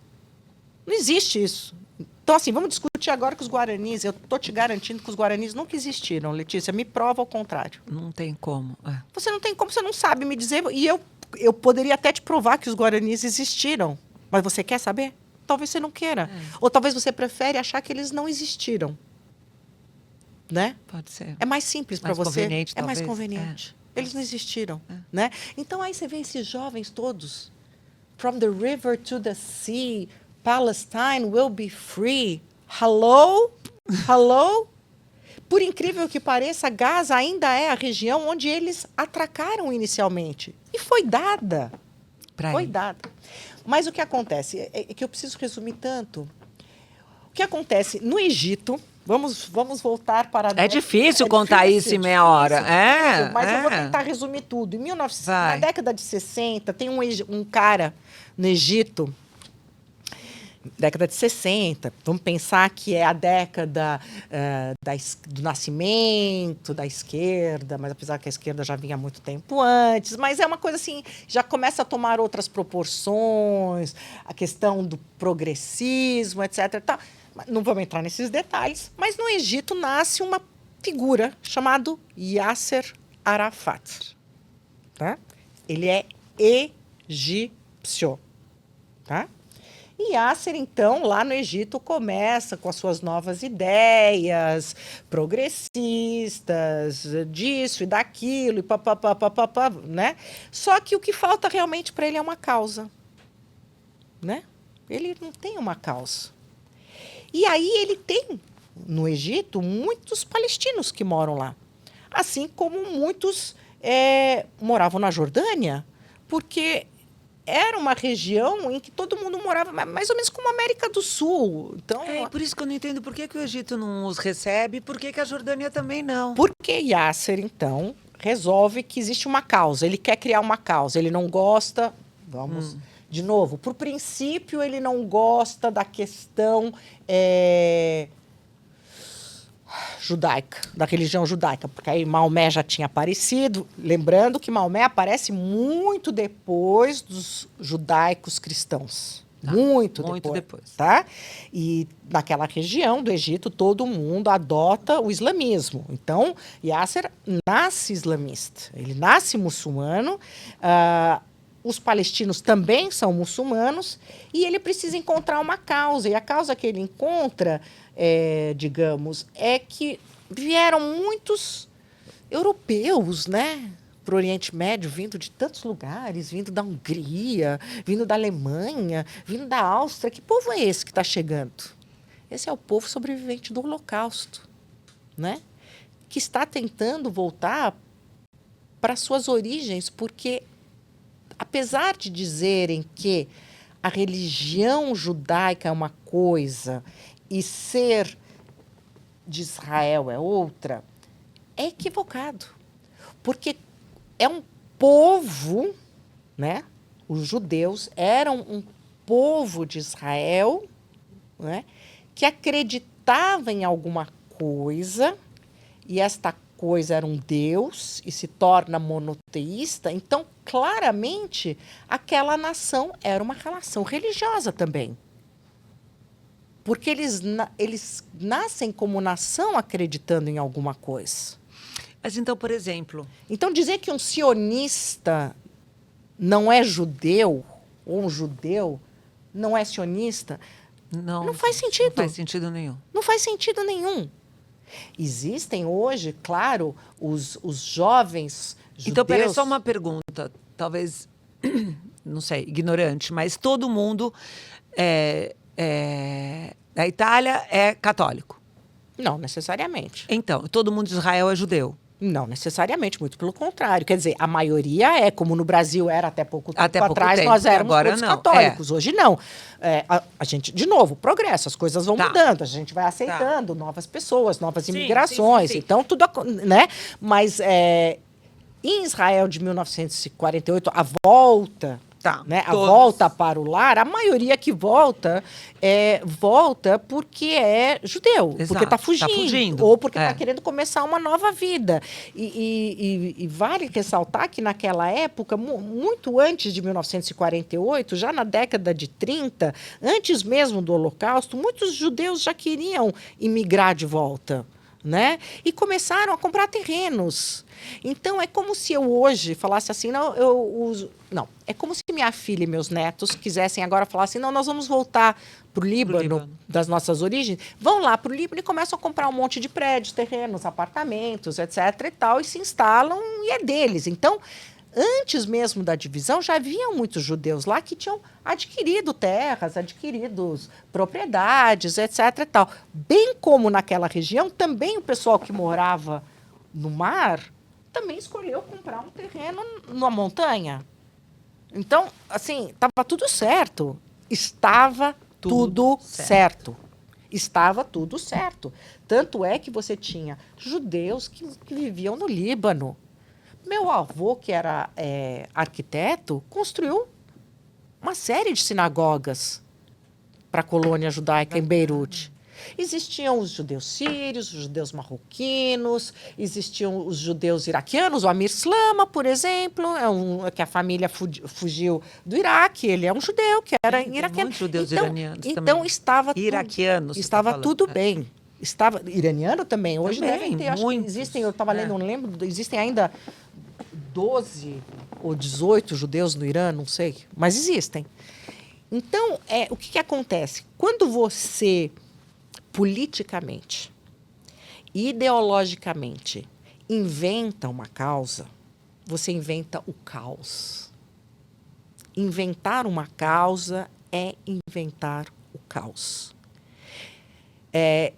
Não existe isso. Então, assim, vamos discutir agora com os guaranis. Eu estou te garantindo que os guaranis nunca existiram, Letícia. Me prova ao contrário. Não tem como. Você não tem como, você não sabe me dizer. E eu poderia até te provar que os guaranis existiram. Mas você quer saber? Talvez você não queira. Ou talvez você prefere achar que eles não existiram. Né? Pode ser. É mais simples para você. Conveniente, é mais talvez. conveniente. Eles não existiram. Né? Então, aí você vê esses jovens todos. From the river to the sea, Palestine will be free. Hello? Hello? Por incrível que pareça, Gaza ainda é a região onde eles atracaram inicialmente. E foi dada. Foi dada. Mas o que acontece? É que eu preciso resumir tanto. O que acontece? No Egito, vamos voltar para... É difícil contar isso em meia hora. Mas eu vou tentar resumir tudo. Na década de 60, tem um cara no Egito... Década de 60, vamos pensar que é a década do nascimento da esquerda, mas apesar que a esquerda já vinha há muito tempo antes, mas é uma coisa assim, já começa a tomar outras proporções, a questão do progressismo, etc. Tá. Não vamos entrar nesses detalhes, mas no Egito nasce uma figura chamada Yasser Arafat. Tá? Ele é egípcio. tá? E Yasser, então, lá no Egito, começa com as suas novas ideias progressistas, disso e daquilo, e papapá, né? Só que o que falta realmente para ele é uma causa, né? Ele não tem uma causa. E aí ele tem, no Egito, muitos palestinos que moram lá. Assim como muitos moravam na Jordânia, porque era uma região em que todo mundo morava, mais ou menos como a América do Sul. Então, Por isso que eu não entendo por que o Egito não os recebe e por que a Jordânia também não. porque Yasser, então, resolve que existe uma causa. Ele quer criar uma causa. Ele não gosta... Vamos... De novo, por princípio, ele não gosta da questão judaica, da religião judaica, porque aí Maomé já tinha aparecido. Lembrando que Maomé aparece muito depois dos judaicos cristãos. Muito depois. Tá? E naquela região do Egito, todo mundo adota o islamismo. Então, Yasser nasce islamista. Ele nasce muçulmano. Os palestinos também são muçulmanos e ele precisa encontrar uma causa. E a causa que ele encontra, digamos, é que vieram muitos europeus, né, para o Oriente Médio, vindo de tantos lugares, vindo da Hungria, vindo da Alemanha, vindo da Áustria. Que povo é esse que está chegando? Esse é o povo sobrevivente do Holocausto, né, que está tentando voltar para suas origens, porque apesar de dizerem que a religião judaica é uma coisa e ser de Israel é outra, é equivocado. Porque é um povo, né? Os judeus eram um povo de Israel, né? Que acreditava em alguma coisa e esta coisa era um Deus e se torna monoteísta, então, claramente, aquela nação era uma relação religiosa também. Porque eles nascem como nação acreditando em alguma coisa. Mas então, por exemplo... Então, dizer que um sionista não é judeu, ou um judeu não é sionista, não faz sentido. Não faz sentido nenhum. Não faz sentido nenhum. Existem hoje, claro, os jovens judeus... Então, peraí, só uma pergunta, talvez, não sei, ignorante, mas todo mundo da Itália é católico? Não necessariamente. Então, todo mundo de Israel é judeu? Não necessariamente, muito pelo contrário. Quer dizer, a maioria como no Brasil era até pouco tempo atrás, nós éramos todos católicos. Hoje não. A gente, de novo, progresso, as coisas vão mudando, a gente vai aceitando novas pessoas, novas imigrações, então tudo, né? Mas em Israel de 1948, a volta... né? A volta para o lar, a maioria que volta porque é judeu, exato, porque está fugindo, ou porque está querendo começar uma nova vida. E vale ressaltar que naquela época, muito antes de 1948, já na década de 30, antes mesmo do Holocausto, muitos judeus já queriam imigrar de volta. Né? E começaram a comprar terrenos. Então, é como se eu hoje falasse assim, não, é como se minha filha e meus netos quisessem agora falar assim, não, nós vamos voltar para o Líbano, das nossas origens, vão lá para o Líbano e começam a comprar um monte de prédios, terrenos, apartamentos, etc. e tal, e se instalam e é deles. Então, antes mesmo da divisão, já haviam muitos judeus lá que tinham adquirido terras, adquirido propriedades, etc. e tal. Bem como naquela região, também o pessoal que morava no mar também escolheu comprar um terreno na montanha. Então, assim, estava tudo certo. Estava tudo certo. Estava tudo certo. Tanto é que você tinha judeus que viviam no Líbano. Meu avô, que era arquiteto, construiu uma série de sinagogas para a colônia judaica em Beirute. Existiam os judeus sírios, os judeus marroquinos, existiam os judeus iraquianos, o Amir Slama, por exemplo, que a família fugiu do Iraque, ele é um judeu que era iraquiano. Muitos judeus iranianos então também. Estava iraquianos, estava tudo bem. Estava iraniano também. Hoje também, devem ter, acho que existem, eu estava lendo, não lembro, existem ainda 12 ou 18 judeus no Irã, não sei, mas existem. Então, o que acontece? Quando você, politicamente, ideologicamente, inventa uma causa, você inventa o caos. Inventar uma causa é inventar o caos.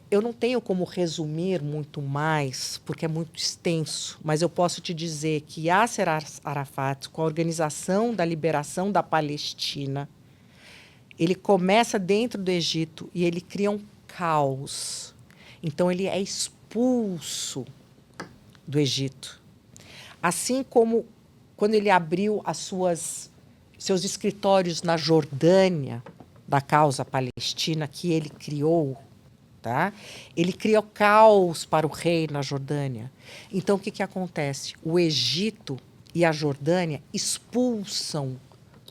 Eu não tenho como resumir muito mais, porque é muito extenso, mas eu posso te dizer que Yasser Arafat, com a Organização da Liberação da Palestina, ele começa dentro do Egito e ele cria um caos. Então, ele é expulso do Egito. Assim como quando ele abriu seus escritórios na Jordânia, da causa palestina, que ele criou, tá? Ele cria o caos para o rei na Jordânia. Então, o que acontece? O Egito e a Jordânia expulsam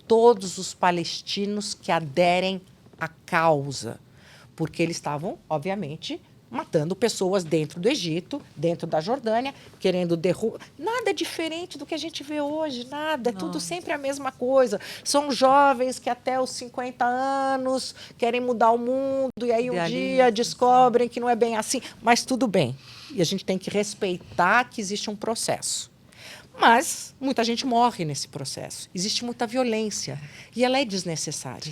todos os palestinos que aderem à causa, porque eles estavam, obviamente, matando pessoas dentro do Egito, dentro da Jordânia, querendo derrubar. Nada diferente do que a gente vê hoje, nada. É tudo sempre a mesma coisa. São jovens que até os 50 anos querem mudar o mundo e aí um dia descobrem que não é bem assim. Mas tudo bem. E a gente tem que respeitar que existe um processo. Mas muita gente morre nesse processo. Existe muita violência. E ela é desnecessária.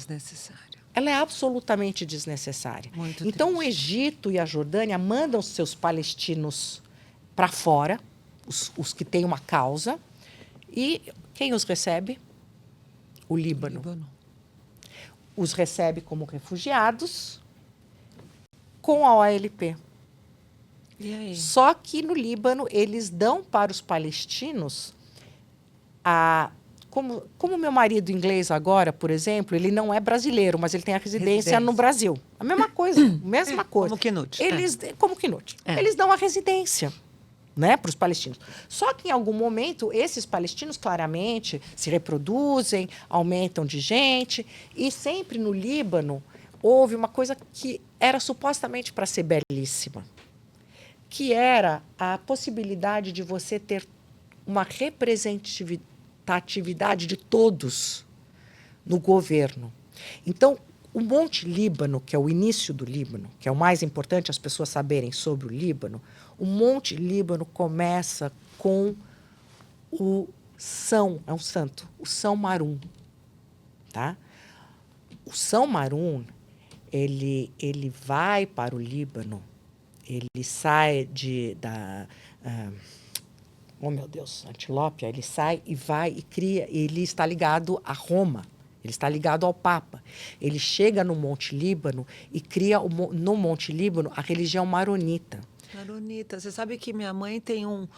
Ela é absolutamente desnecessária. Então, o Egito e a Jordânia mandam seus palestinos para fora, os que têm uma causa, e quem os recebe? O Líbano. Os recebe como refugiados com a OLP. E aí? Só que no Líbano, eles dão para os palestinos como meu marido inglês agora, por exemplo, ele não é brasileiro, mas ele tem a residência no Brasil. A mesma coisa, mesma coisa. Como Knut. Como Knut. Eles dão a residência, né, para os palestinos. Só que em algum momento, esses palestinos claramente se reproduzem, aumentam de gente, e sempre no Líbano houve uma coisa que era supostamente para ser belíssima, que era a possibilidade de você ter uma representatividade de todos no governo. Então, o Monte Líbano, que é o início do Líbano, que é o mais importante as pessoas saberem sobre o Líbano, o Monte Líbano começa com o é um santo, o São Marum. Tá? O São Marum, ele vai para o Líbano, ele sai oh, meu Deus, Antióquia, ele sai e vai e cria, ele está ligado a Roma, ele está ligado ao Papa. Ele chega no Monte Líbano e cria no Monte Líbano a religião maronita. Maronita. Você sabe que minha mãe tem um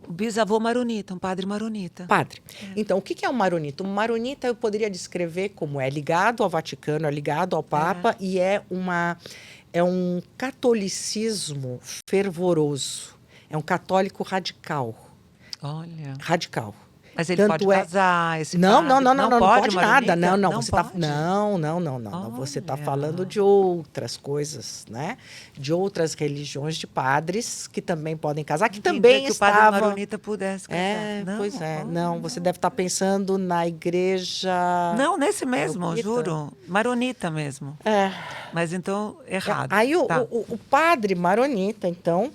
bisavô maronita, um padre maronita. Padre. Então, o que é um maronita? Um maronita eu poderia descrever como é ligado ao Vaticano, é ligado ao Papa e é um catolicismo fervoroso. É um católico radical. Olha. Radical. Mas ele pode casar, esse não pode nada. Não, você pode? Não. Você está falando de outras coisas, né? De outras religiões de padres que também podem casar, que também que estavam... o padre maronita pudesse casar. Pois é. Não, você deve estar pensando na igreja... Não, nesse mesmo, juro. Maronita mesmo. Mas então, errado. Aí o padre maronita, então,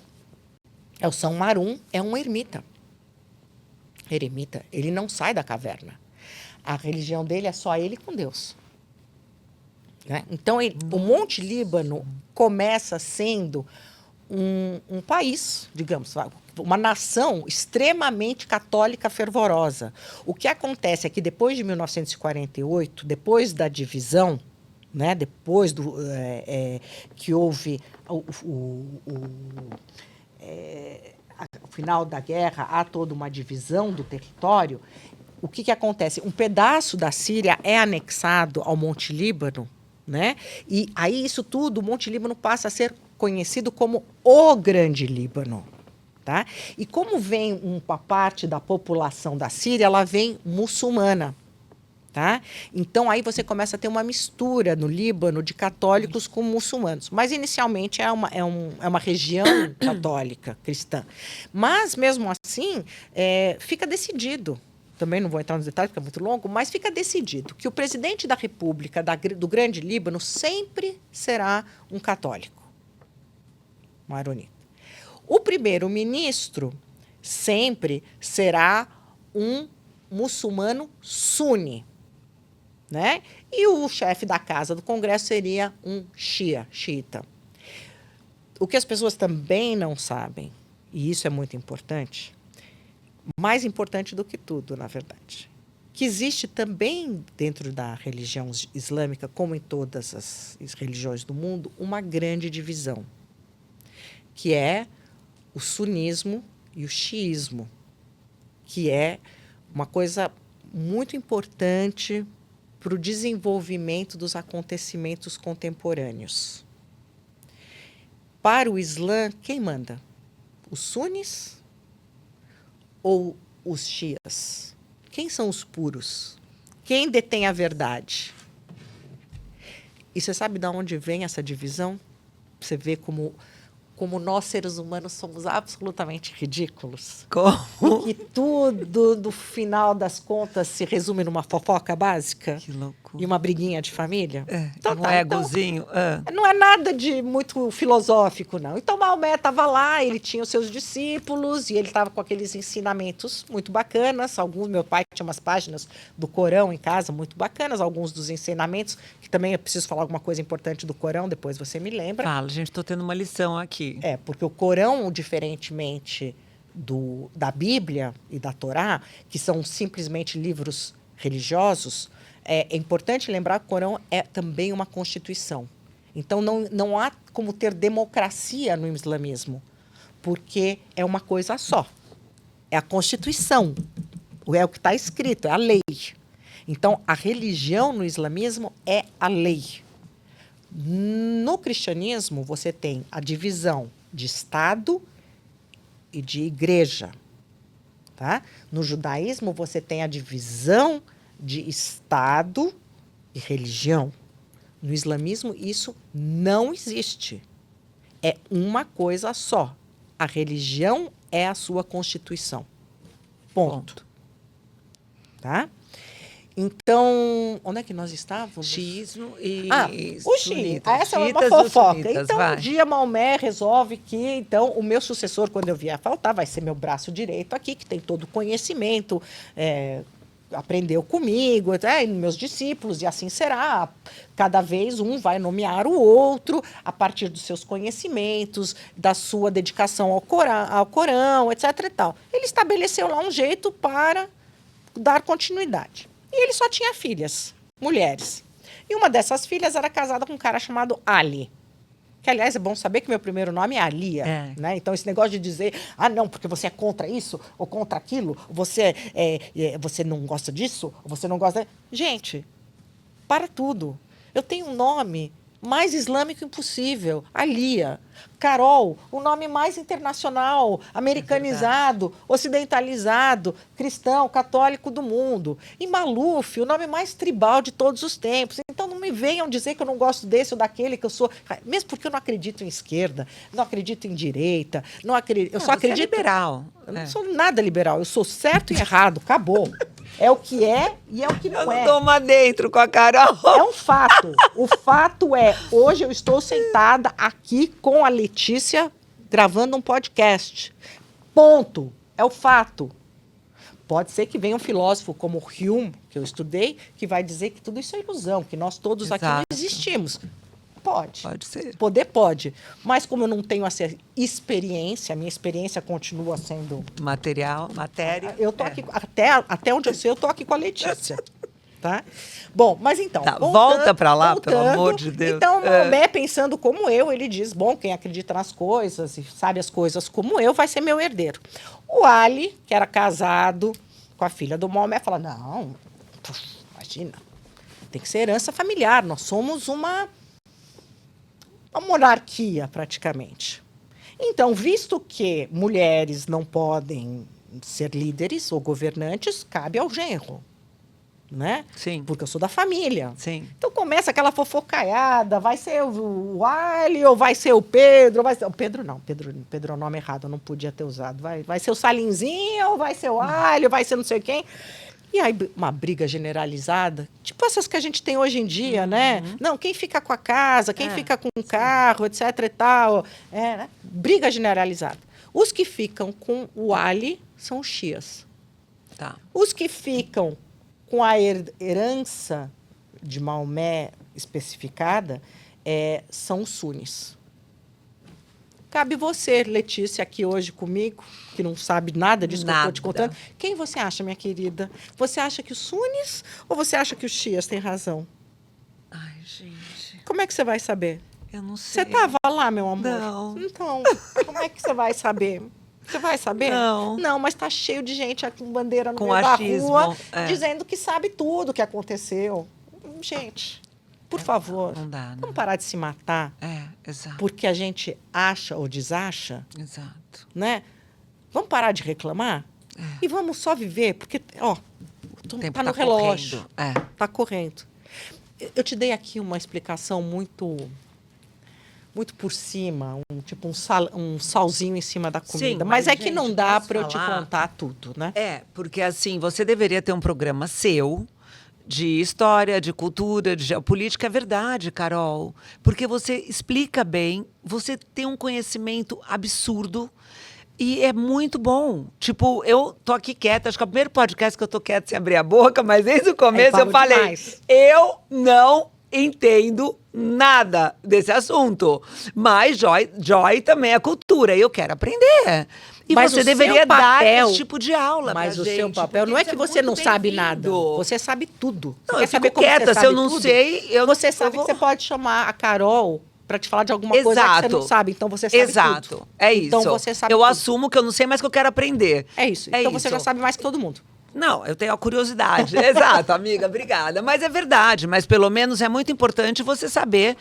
é o São Marum, é um ermita. Eremita, ele não sai da caverna. A religião dele é só ele com Deus. Né? Então, o Monte Líbano começa sendo um país, digamos, uma nação extremamente católica fervorosa. O que acontece é que depois de 1948, depois da divisão, né, depois que houve ao final da guerra, há toda uma divisão do território. O que acontece? Um pedaço da Síria é anexado ao Monte Líbano, né? E aí isso tudo, o Monte Líbano passa a ser conhecido como o Grande Líbano. Tá? E como vem uma parte da população da Síria, ela vem muçulmana. Tá? Então, aí você começa a ter uma mistura no Líbano de católicos com muçulmanos. Mas, inicialmente, é uma região católica, cristã. Mas, mesmo assim, fica decidido. também não vou entrar nos detalhes, porque é muito longo, mas fica decidido que o presidente da República do Grande Líbano sempre será um católico maronita. O primeiro-ministro sempre será um muçulmano suni, né? E o chefe da Casa do Congresso seria um xiita. O que as pessoas também não sabem, e isso é muito importante, mais importante do que tudo, na verdade, que existe também dentro da religião islâmica, como em todas as religiões do mundo, uma grande divisão, que é o sunismo e o xiismo, que é uma coisa muito importante para o desenvolvimento dos acontecimentos contemporâneos. Para o Islã, quem manda? Os sunis ou os xias? Quem são os puros? Quem detém a verdade? E você sabe de onde vem essa divisão? Você vê como nós, seres humanos, somos absolutamente ridículos. Como? Que tudo, no final das contas, se resume numa fofoca básica. Que loucura. E uma briguinha de família. Então, um egozinho. Não é nada de muito filosófico, não. Então, Maomé estava lá, ele tinha os seus discípulos, e ele estava com aqueles ensinamentos muito bacanas. Meu pai tinha umas páginas do Corão em casa muito bacanas, alguns dos ensinamentos, que também eu preciso falar alguma coisa importante do Corão, depois você me lembra. Fala, gente, estou tendo uma lição aqui. Porque o Corão, diferentemente da Bíblia e da Torá, que são simplesmente livros religiosos, é importante lembrar que o Corão é também uma constituição. Então, não há como ter democracia no islamismo, porque é uma coisa só. É a Constituição, é o que está escrito, é a lei. Então, a religião no islamismo é a lei. No cristianismo, você tem a divisão de Estado e de igreja. Tá? No judaísmo, você tem a divisão de Estado e religião. No islamismo, isso não existe. É uma coisa só. A religião é a sua constituição. Ponto. Tá? Então, onde é que nós estávamos? Xiismo e o xiita. Essa é uma fofoca. Então, um dia Maomé resolve que, então, o meu sucessor, quando eu vier a faltar, vai ser meu braço direito aqui, que tem todo o conhecimento, aprendeu comigo, meus discípulos, e assim será. Cada vez um vai nomear o outro a partir dos seus conhecimentos, da sua dedicação ao Corão, etc. e tal. Ele estabeleceu lá um jeito para dar continuidade. E ele só tinha filhas, mulheres. E uma dessas filhas era casada com um cara chamado Ali. Que, aliás, é bom saber que meu primeiro nome é Alia. Né? Então, esse negócio de dizer, não, porque você é contra isso ou contra aquilo, você não gosta disso, ou você não gosta... Gente, para tudo. Eu tenho um nome mais islâmico impossível, Alia. Carol, o nome mais internacional, americanizado, ocidentalizado, cristão, católico do mundo. E Maluf, o nome mais tribal de todos os tempos. Então não me venham dizer que eu não gosto desse ou daquele, que eu sou... Mesmo porque eu não acredito em esquerda, não acredito em direita, não acredito... Eu só acredito... Você é liberal. Eu não sou nada liberal, eu sou certo e errado, acabou. É o que é e é o que não é. Eu não toma dentro com a Carol. É um fato. O fato é, hoje eu estou sentada aqui com a Letícia gravando um podcast. Ponto. É o fato. Pode ser que venha um filósofo como Hume, que eu estudei, que vai dizer que tudo isso é ilusão, que nós todos aqui não existimos. Pode. Pode ser. Poder pode. Mas como eu não tenho essa experiência, a minha experiência continua sendo... Matéria. Eu tô aqui, até onde eu sei, eu tô aqui com a Letícia. Tá? Bom, mas então... volta para lá, pelo amor de Deus. Então, Maomé, pensando como eu, ele diz, quem acredita nas coisas e sabe as coisas como eu, vai ser meu herdeiro. O Ali, que era casado com a filha do Maomé, fala, não, imagina, tem que ser herança familiar, nós somos uma monarquia, praticamente. Então, visto que mulheres não podem ser líderes ou governantes, cabe ao genro, né? Sim. Porque eu sou da família. Sim. Então, começa aquela fofocaiada, vai ser o Ali ou vai ser o Pedro? O Pedro não, Pedro é o nome errado, eu não podia ter usado. Vai ser o Salinzinho ou vai ser o Ali ou vai ser não sei quem? E aí, uma briga generalizada, tipo essas que a gente tem hoje em dia, né? Não, quem fica com a casa, quem fica com o carro, etc e tal. Né? Briga generalizada. Os que ficam com o Ali são os Shias. Tá. Os que ficam com a herança de Maomé especificada são os Sunis. Cabe você, Letícia, aqui hoje comigo, que não sabe nada disso que eu estou te contando. Quem você acha, minha querida? Você acha que os Sunis ou você acha que os Shias têm razão? Ai, gente. Como é que você vai saber? Eu não sei. Você estava lá, meu amor? Não. Então, como é que você vai saber? Você vai saber? Não. Não, mas está cheio de gente aqui com bandeira no Com meio da achismo, rua, é. dizendo que sabe tudo o que aconteceu. Gente, por favor, Não dá, né? vamos parar de se matar Exato. porque a gente acha ou desacha, Exato. né? Vamos parar de reclamar e vamos só viver, porque, ó, O tempo tá no tá relógio. correndo. Tá correndo. Eu te dei aqui uma explicação muito por cima, um salzinho em cima da comida. Sim, mas é mas, que gente, não dá posso para eu te falar? contar tudo, né? Porque assim, você deveria ter um programa seu de história, de cultura, de geopolítica. É verdade, Carol. Porque você explica bem, você tem um conhecimento absurdo e é muito bom. Tipo, eu tô aqui quieta, acho que é o primeiro podcast que eu tô quieta sem abrir a boca, mas desde o começo eu falo falei, demais. eu não entendo nada desse assunto. Mas Joy também é cultura e eu quero aprender. E Mas você o seu deveria dar papel- esse tipo de aula Mas pra o gente, seu papel porque não é isso que você muito não sabe nada. bem-vindo. Você sabe tudo. Você Não, quer eu saber fico como quieta, você se sabe eu não tudo? sei, eu Você eu sabe vou- que você pode chamar a Carol para te falar de alguma coisa que você não sabe. Então você sabe Exato. tudo. É isso. Então você sabe eu tudo. assumo que eu não sei, mas que eu quero aprender. É isso. Então você já sabe mais que todo mundo. Não, eu tenho a curiosidade. Exato, amiga, obrigada. Mas é verdade, mas pelo menos é muito importante você saber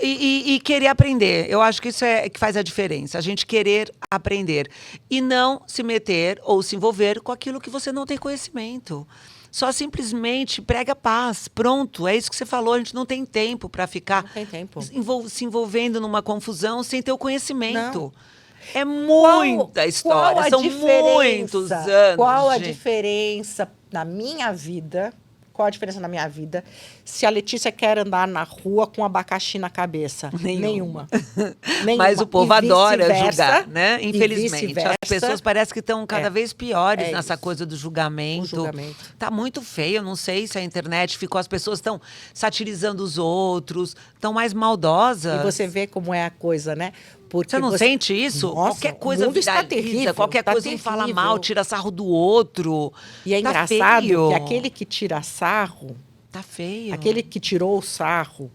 e querer aprender. Eu acho que isso é que faz a diferença, a gente querer aprender. E não se meter ou se envolver com aquilo que você não tem conhecimento. Só simplesmente prega paz. Pronto, é isso que você falou. A gente não tem tempo para ficar Não tem tempo. se envolvendo numa confusão sem ter o conhecimento. Não. É muita história, qual a são diferença? muitos anos. Qual a gente. diferença na minha vida? Qual a diferença na minha vida se a Letícia quer andar na rua com abacaxi na cabeça? Nenhuma. Nenhuma. Mas o povo E adora vice-versa, julgar, né? e Infelizmente. vice-versa. As pessoas parecem que estão cada vez piores É nessa isso. coisa do julgamento. O julgamento. Tá muito feio. Eu não sei se a internet ficou. As pessoas estão satirizando os outros, estão mais maldosas. E você vê como é a coisa, né? Porque Você não sente isso? Nossa, qualquer coisa o mundo está viraliza, terrível, qualquer tá coisa um fala terrível. mal, tira sarro do outro. E é Tá engraçado feio. que aquele que tira sarro, Tá feio. aquele que tirou o sarro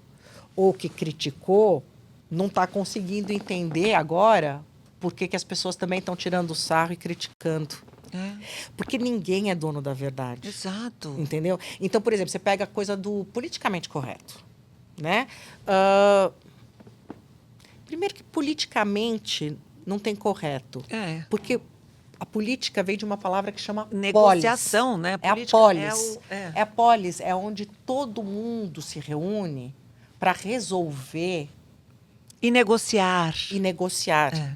ou que criticou, não está conseguindo entender agora por que as pessoas também estão tirando o sarro e criticando. É, Porque ninguém é dono da verdade. exato. Entendeu? Então, por exemplo, você pega a coisa do politicamente correto, né? Primeiro que politicamente não tem correto. É. Porque a política vem de uma palavra que chama Negociação, polis. né? É a Política polis. é. É a polis, é onde todo mundo se reúne para resolver E negociar. e negociar. É.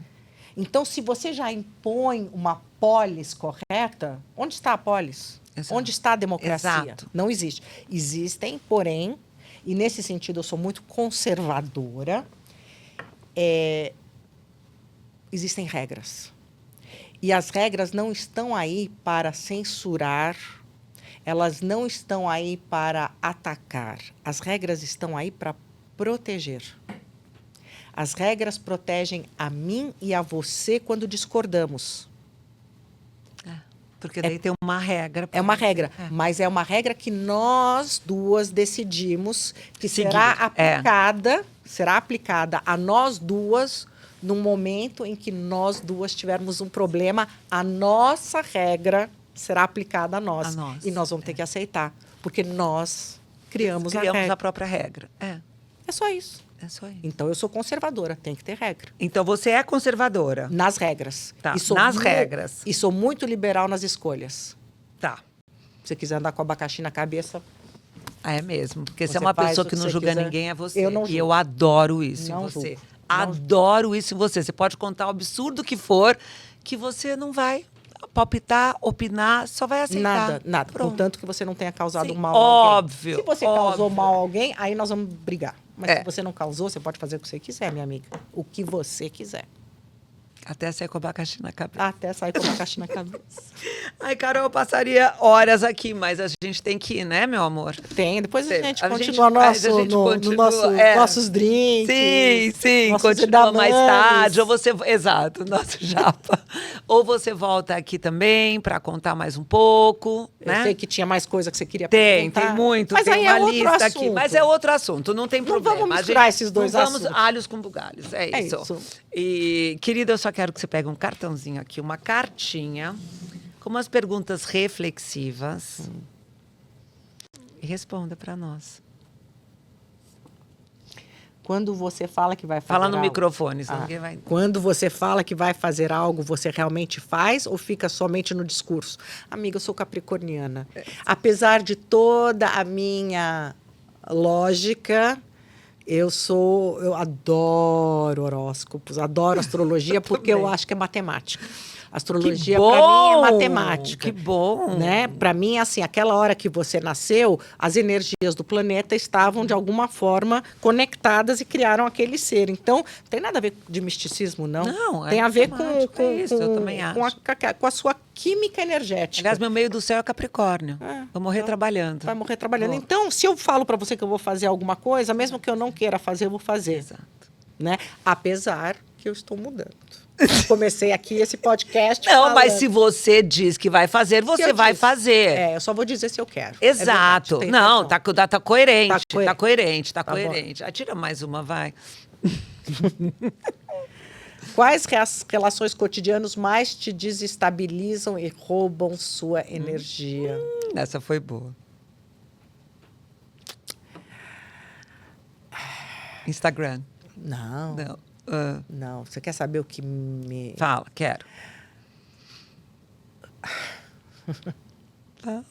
Então, se você já impõe uma polis correta, onde está a polis? Exato. Onde está a democracia? Exato. Não existe. Existem, porém, e nesse sentido eu sou muito conservadora, existem regras. E as regras não estão aí para censurar, elas não estão aí para atacar. As regras estão aí para proteger. As regras protegem a mim e a você quando discordamos. Porque daí tem uma regra. É uma regra, mas é uma regra que nós duas decidimos que Seguir. será aplicada a nós duas no momento em que nós duas tivermos um problema. A nossa regra será aplicada a nós. E nós vamos ter que aceitar, porque nós criamos a regra. a própria regra. É só isso. É só isso. Então, eu sou conservadora, tem que ter regra. Então você é conservadora. Nas regras. Tá, E sou nas regras. E sou muito liberal nas escolhas. Tá. Se você quiser andar com abacaxi na cabeça, É mesmo. Porque se Você é uma faz pessoa o que que não você julga quiser. ninguém, é você. Eu não E julgo. eu adoro isso Não em você. julgo. Adoro isso em você. Você pode contar o absurdo que for, que você não vai palpitar, opinar, só vai aceitar. Nada, nada. Pronto. Contanto que você não tenha causado Sim, mal a alguém. óbvio, Se você óbvio. causou mal a alguém, aí nós vamos brigar. Mas É. se você não causou, você pode fazer o que você quiser, minha amiga. O que você quiser. Até sair com abacaxi na cabeça. Até sair com uma caixa na cabeça. Ai, Carol, eu passaria horas aqui, mas a gente tem que ir, né, meu amor? Tem, depois a Sim, gente a gente continua faz, a gente no continua, nossos drinks. Sim, nossos continua mais edamames. tarde. Ou você, exato, nosso japa. Ou você volta aqui também para contar mais um pouco, Eu né? sei que tinha mais coisa que você queria Tem perguntar. muito, Mas tem aí uma é outro lista aqui. assunto. Mas é outro assunto, não tem Não problema. vamos A misturar gente- esses dois não vamos assuntos. alhos com bugalhos, é isso. isso. E, querida, eu só quero que você pegue um cartãozinho aqui, uma cartinha, com umas perguntas reflexivas. E responda para nós. Quando você fala que vai fazer Fala no algo, microfone, senão ninguém vai... Quando você fala que vai fazer algo, você realmente faz ou fica somente no discurso? Amiga, eu sou capricorniana. Apesar de toda a minha lógica, eu adoro horóscopos, adoro astrologia, porque eu também. acho que é matemática. Astrologia, Que para mim, é bom! matemática. Que bom! Né? Para mim, assim, aquela hora que você nasceu, as energias do planeta estavam, de alguma forma, conectadas e criaram aquele ser. Então, não tem nada a ver de misticismo, não. Não, é tem a ver matemática, é isso, eu também acho. com a sua química energética. Aliás, meu meio do céu é Capricórnio. É, Vou morrer então, trabalhando. Vai morrer trabalhando. Vou. Então, se eu falo para você que eu vou fazer alguma coisa, mesmo que eu não queira fazer, eu vou fazer. Exato. Né? Apesar que eu estou mudando. Comecei aqui esse podcast Não, mas falando. se você diz que vai fazer, Se você eu vai disse. fazer. É, eu só vou dizer se eu quero. Exato. É verdade, tem Não, razão. tá coerente. Tá Tá coerente, tá Tá bom. coerente. Tira mais uma, vai. Quais relações cotidianas mais te desestabilizam e roubam sua energia? Essa foi boa. Instagram. Não, Não. Ah, não. Você quer saber o que me... fala, quero. Fala.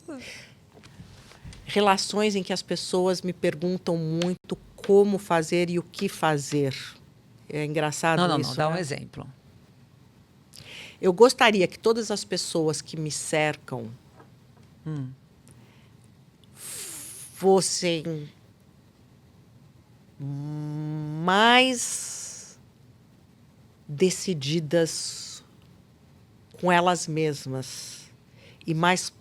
Relações em que as pessoas me perguntam muito como fazer e o que fazer. É engraçado Não, isso, dá um né? exemplo. Eu gostaria que todas as pessoas que me cercam fossem mais decididas com elas mesmas e mais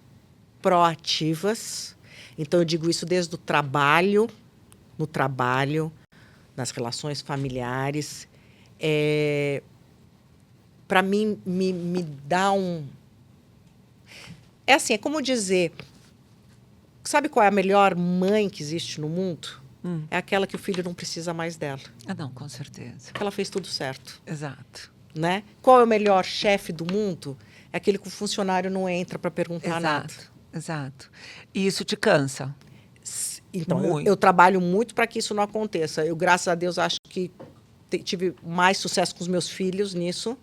proativas. Então, eu digo isso desde o trabalho, no trabalho, nas relações familiares. Para mim, me dá um... É assim, é como dizer... Sabe qual é a melhor mãe que existe no mundo? É aquela que o filho não precisa mais dela. Ah, não, com certeza. Ela fez tudo certo, Exato. né? Qual é o melhor chefe do mundo? É aquele que o funcionário não entra para perguntar nada. Exato. E isso te cansa. Então, Muito. eu trabalho muito para que isso não aconteça. Eu, graças a Deus, acho que tive mais sucesso com os meus filhos nisso.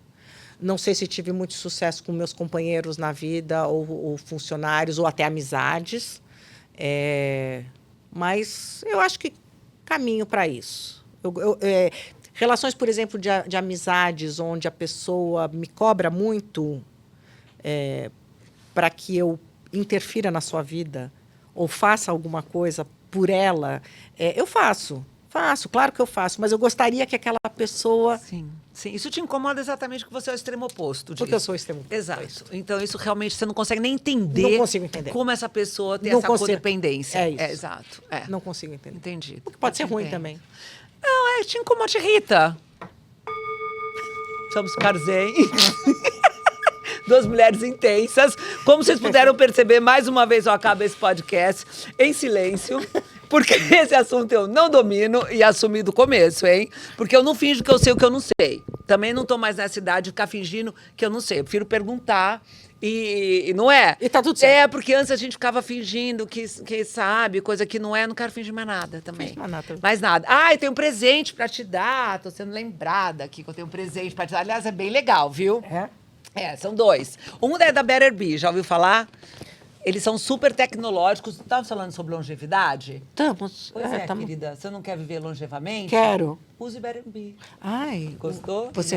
Não sei se tive muito sucesso com meus companheiros na vida, ou funcionários, ou até amizades. Mas eu acho que caminho para isso. Relações, por exemplo, de amizades, onde a pessoa me cobra muito para que eu interfira na sua vida ou faça alguma coisa por ela, eu faço, claro que eu faço, mas eu gostaria que aquela pessoa... Sim. Isso te incomoda exatamente porque você é o extremo oposto disso. Porque eu sou o extremo oposto. Exato. Então, isso realmente você não consegue nem entender, Não consigo entender. como essa pessoa tem Não essa consigo. codependência. É isso. Exato. É. Não consigo entender. Entendi. O que pode ser Eu te ruim entendo. também. Não, te incomoda, te irrita. Somos Carzen. Duas mulheres intensas. Como vocês puderam perceber, mais uma vez eu acabo esse podcast em silêncio. Porque esse assunto eu não domino e assumi do começo, hein? Porque eu não finjo que eu sei o que eu não sei. Também não tô mais nessa idade de ficar fingindo que eu não sei. Eu prefiro perguntar e não é. E tá tudo certo. Porque antes a gente ficava fingindo que sabe, coisa que não é. Não quero fingir mais nada também. Finge mais nada. Mais nada. Ah, eu tenho um presente pra te dar. Tô sendo lembrada aqui que eu tenho um presente pra te dar. Aliás, é bem legal, viu? São dois. Um é da Better Bee, já ouviu falar? Eles são super tecnológicos. Tu estava falando sobre longevidade? Estamos. Pois é, querida. Você não quer viver longevamente? Quero. Use Better Be. Ai. Gostou? Você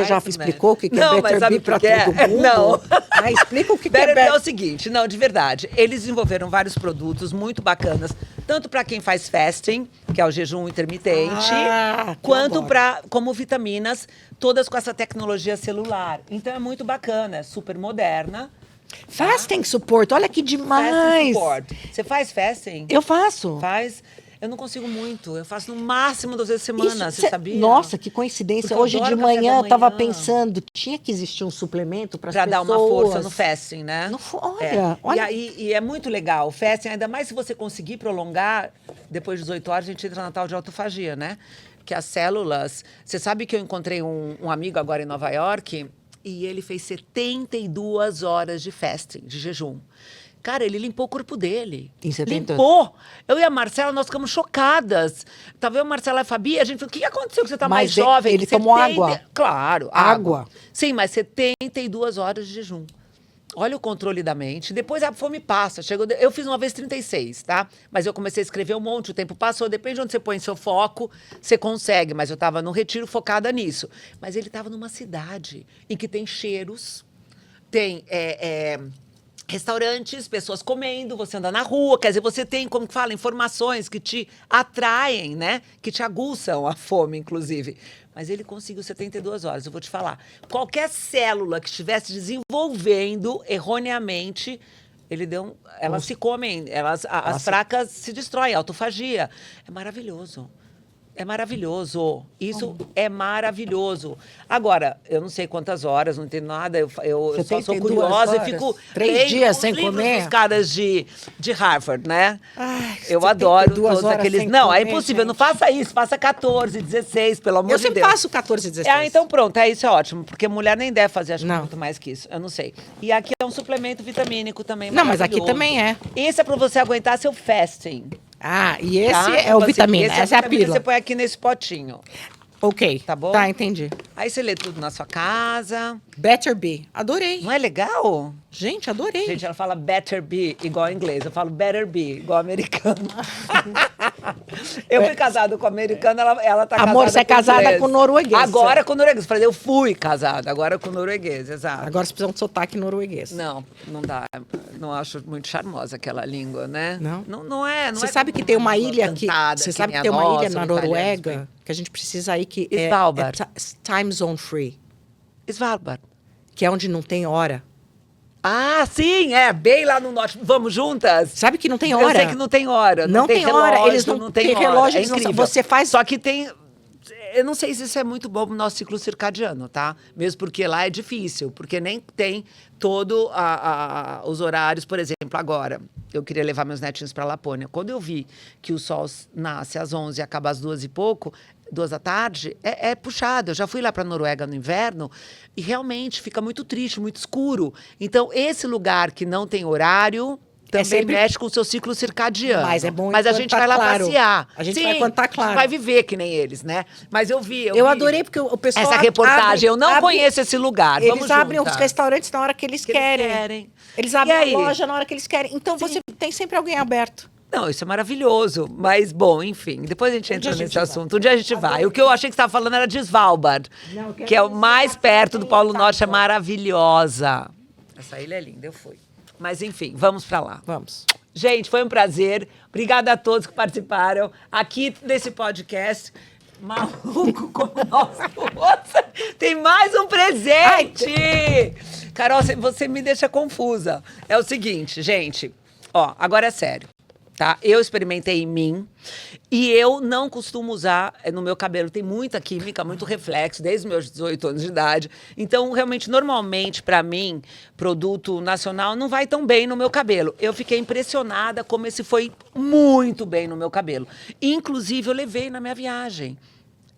já explicou o que é Better Be para todo mundo? Não. Ah, explica o que é Better Be Better. É o seguinte, não, de verdade. Eles desenvolveram vários produtos muito bacanas, tanto para quem faz fasting, que é o jejum intermitente, quanto como vitaminas, todas com essa tecnologia celular. Então é muito bacana, é super moderna. Fasting support, olha que demais. Fasting support. Você faz fasting? Eu faço. Faz. Eu não consigo muito. Eu faço no máximo 2 vezes por semana, você sabia? Nossa, que coincidência. Porque eu Hoje de adoro café manhã da eu estava manhã. pensando, tinha que existir um suplemento para as pessoas. Pra dar uma força no fasting, né? Olha. E é muito legal o fasting, ainda mais se você conseguir prolongar, depois de 18 horas a gente entra na tal de autofagia, né? Que as células... Você sabe que eu encontrei um amigo agora em Nova York e ele fez 72 horas de fasting, de jejum. Cara, ele limpou o corpo dele. Em 70? Limpou. Eu e a Marcela, nós ficamos chocadas. Tava eu, a Marcela e a Fabi, a gente falou, o que aconteceu que você tá mais jovem? Ele tomou água. Claro, água. Sim, mas 72 horas de jejum. Olha o controle da mente. Depois a fome passa. Eu fiz uma vez 36, tá? Mas eu comecei a escrever um monte, o tempo passou. Depende de onde você põe seu foco, você consegue. Mas eu estava no retiro focada nisso. Mas ele estava numa cidade em que tem cheiros, tem restaurantes, pessoas comendo, você anda na rua. Quer dizer, você tem, como que fala, informações que te atraem, né? Que te aguçam a fome, inclusive. Mas ele conseguiu 72 horas, eu vou te falar. Qualquer célula que estivesse desenvolvendo erroneamente, elas se comem, as fracas se destroem, autofagia. É maravilhoso. É maravilhoso. Isso é maravilhoso. Agora, eu não sei quantas horas, não entendo nada. Eu só sou curiosa e fico 3 dias sem livros comer. dos caras de Harvard, né? Ai, eu adoro 72 todos horas aqueles. sem Não, é comer, impossível. gente. Não faça isso. Faça 14, 16, pelo amor Eu de sempre Deus. faço 14 e 16. Ah, então pronto, isso é ótimo, porque mulher nem deve fazer, acho que Não. muito mais que isso, eu não sei. E aqui é um suplemento vitamínico também. Não, mas aqui maravilhoso. também é. Esse é pra você aguentar seu fasting. Ah, e esse tá? é o Tipo assim, vitamina, esse essa é a vitamina que pílula. você põe aqui nesse potinho. Ok. Tá bom? Tá, entendi. Aí você lê tudo na sua casa. Better Be. Adorei. Não é legal? Gente, adorei. Gente, ela fala better be igual em inglês. Eu falo better be igual americano. Eu fui casada com americano, ela tá casada Amor, você é com casada inglês. com norueguês. Agora com norueguês. Falei, eu fui casada, agora com norueguês, exato. Agora você precisa de sotaque norueguês. Não, não dá. Não acho muito charmosa aquela língua, né? Não? Não é. Não Você é sabe como que tem uma língua ilha aqui. cantada, Você sabe nem que tem a uma ilha nossa, na o italiano, Noruega que a gente precisa ir que Svalbard. time zone free, Svalbard. que é onde não tem hora. Ah, sim, bem lá no norte. Vamos juntas? Sabe que não tem hora? Eu sei que não tem hora. Não tem hora, relógio, eles não tem têm hora. relógio, É eles não incrível. você faz- Só que tem... Eu não sei se isso é muito bom pro nosso ciclo circadiano, tá? Mesmo porque lá é difícil, porque nem tem todo os horários. Por exemplo, agora, eu queria levar meus netinhos para Lapônia. Quando eu vi que o sol nasce às 11 e acaba às 2 e pouco, 2 da tarde, é puxado. Eu já fui lá para a Noruega no inverno e realmente fica muito triste, muito escuro. Então, esse lugar que não tem horário... Também sempre- mexe com o seu ciclo circadiano. Mas é bom Mas a enquanto gente tá vai lá claro. passear. A gente Sim, vai quando tá a gente claro. vai viver que nem eles, né? Mas eu vi. Eu adorei porque o pessoal Essa reportagem. Eu não abre- conheço esse lugar. Eles Vamos abrem juntas. os restaurantes na hora que eles Que eles querem. querem. Eles abrem E a aí? loja na hora que eles querem. Então você tem sempre alguém aberto. Não, isso é maravilhoso. Mas, bom, enfim. Depois a gente entra dia a gente nesse vai. assunto. Um dia a gente vai. O que eu achei que você estava falando era de Svalbard. Não, eu quero Que é o conhecer mais a perto do ilha, Polo tá? Norte. É maravilhosa. Essa ilha é linda, eu fui. Mas, enfim, vamos pra lá. Vamos. Gente, foi um prazer. Obrigada a todos que participaram aqui desse podcast. Maluco como nossa. Tem mais um presente! Carol, você me deixa confusa. É o seguinte, gente. Ó, agora é sério. Tá? Eu experimentei em mim e eu não costumo usar no meu cabelo. Tem muita química, muito reflexo, desde os meus 18 anos de idade. Então, realmente, normalmente, para mim, produto nacional não vai tão bem no meu cabelo. Eu fiquei impressionada como esse foi muito bem no meu cabelo. Inclusive, eu levei na minha viagem.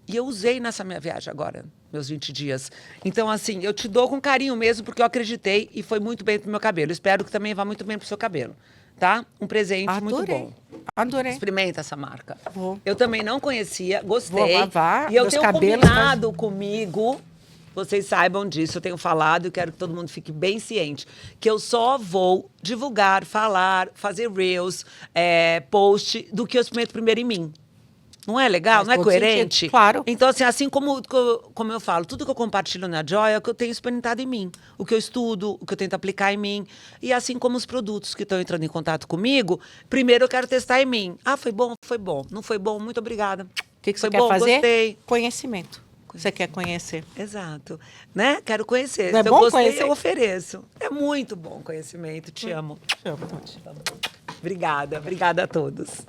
E eu usei nessa minha viagem agora, meus 20 dias. Então, assim, eu te dou com carinho mesmo, porque eu acreditei e foi muito bem pro meu cabelo. Espero que também vá muito bem pro seu cabelo. Tá? Um presente muito bom. Adorei. Experimenta essa marca. Vou. Eu também não conhecia, gostei. Vou lavar e eu meus tenho cabelos, combinado comigo vocês saibam disso, eu tenho falado e quero que todo mundo fique bem ciente, que eu só vou divulgar, falar, fazer reels, post, do que eu experimento primeiro em mim. Não é legal? Faz Não é todo coerente? sentido, claro. Então, assim como eu falo, tudo que eu compartilho na Joy é o que eu tenho experimentado em mim. O que eu estudo, o que eu tento aplicar em mim. E assim como os produtos que estão entrando em contato comigo, primeiro eu quero testar em mim. Ah, foi bom? Foi bom. Não foi bom? Muito obrigada. O que você Foi quer bom? fazer? Gostei. Conhecimento. Você quer conhecer. Exato. Né? Quero conhecer. Não é Se eu bom gostei, conhecer? eu ofereço. É muito bom conhecimento. Te amo. Chama. Obrigada. Obrigada a todos.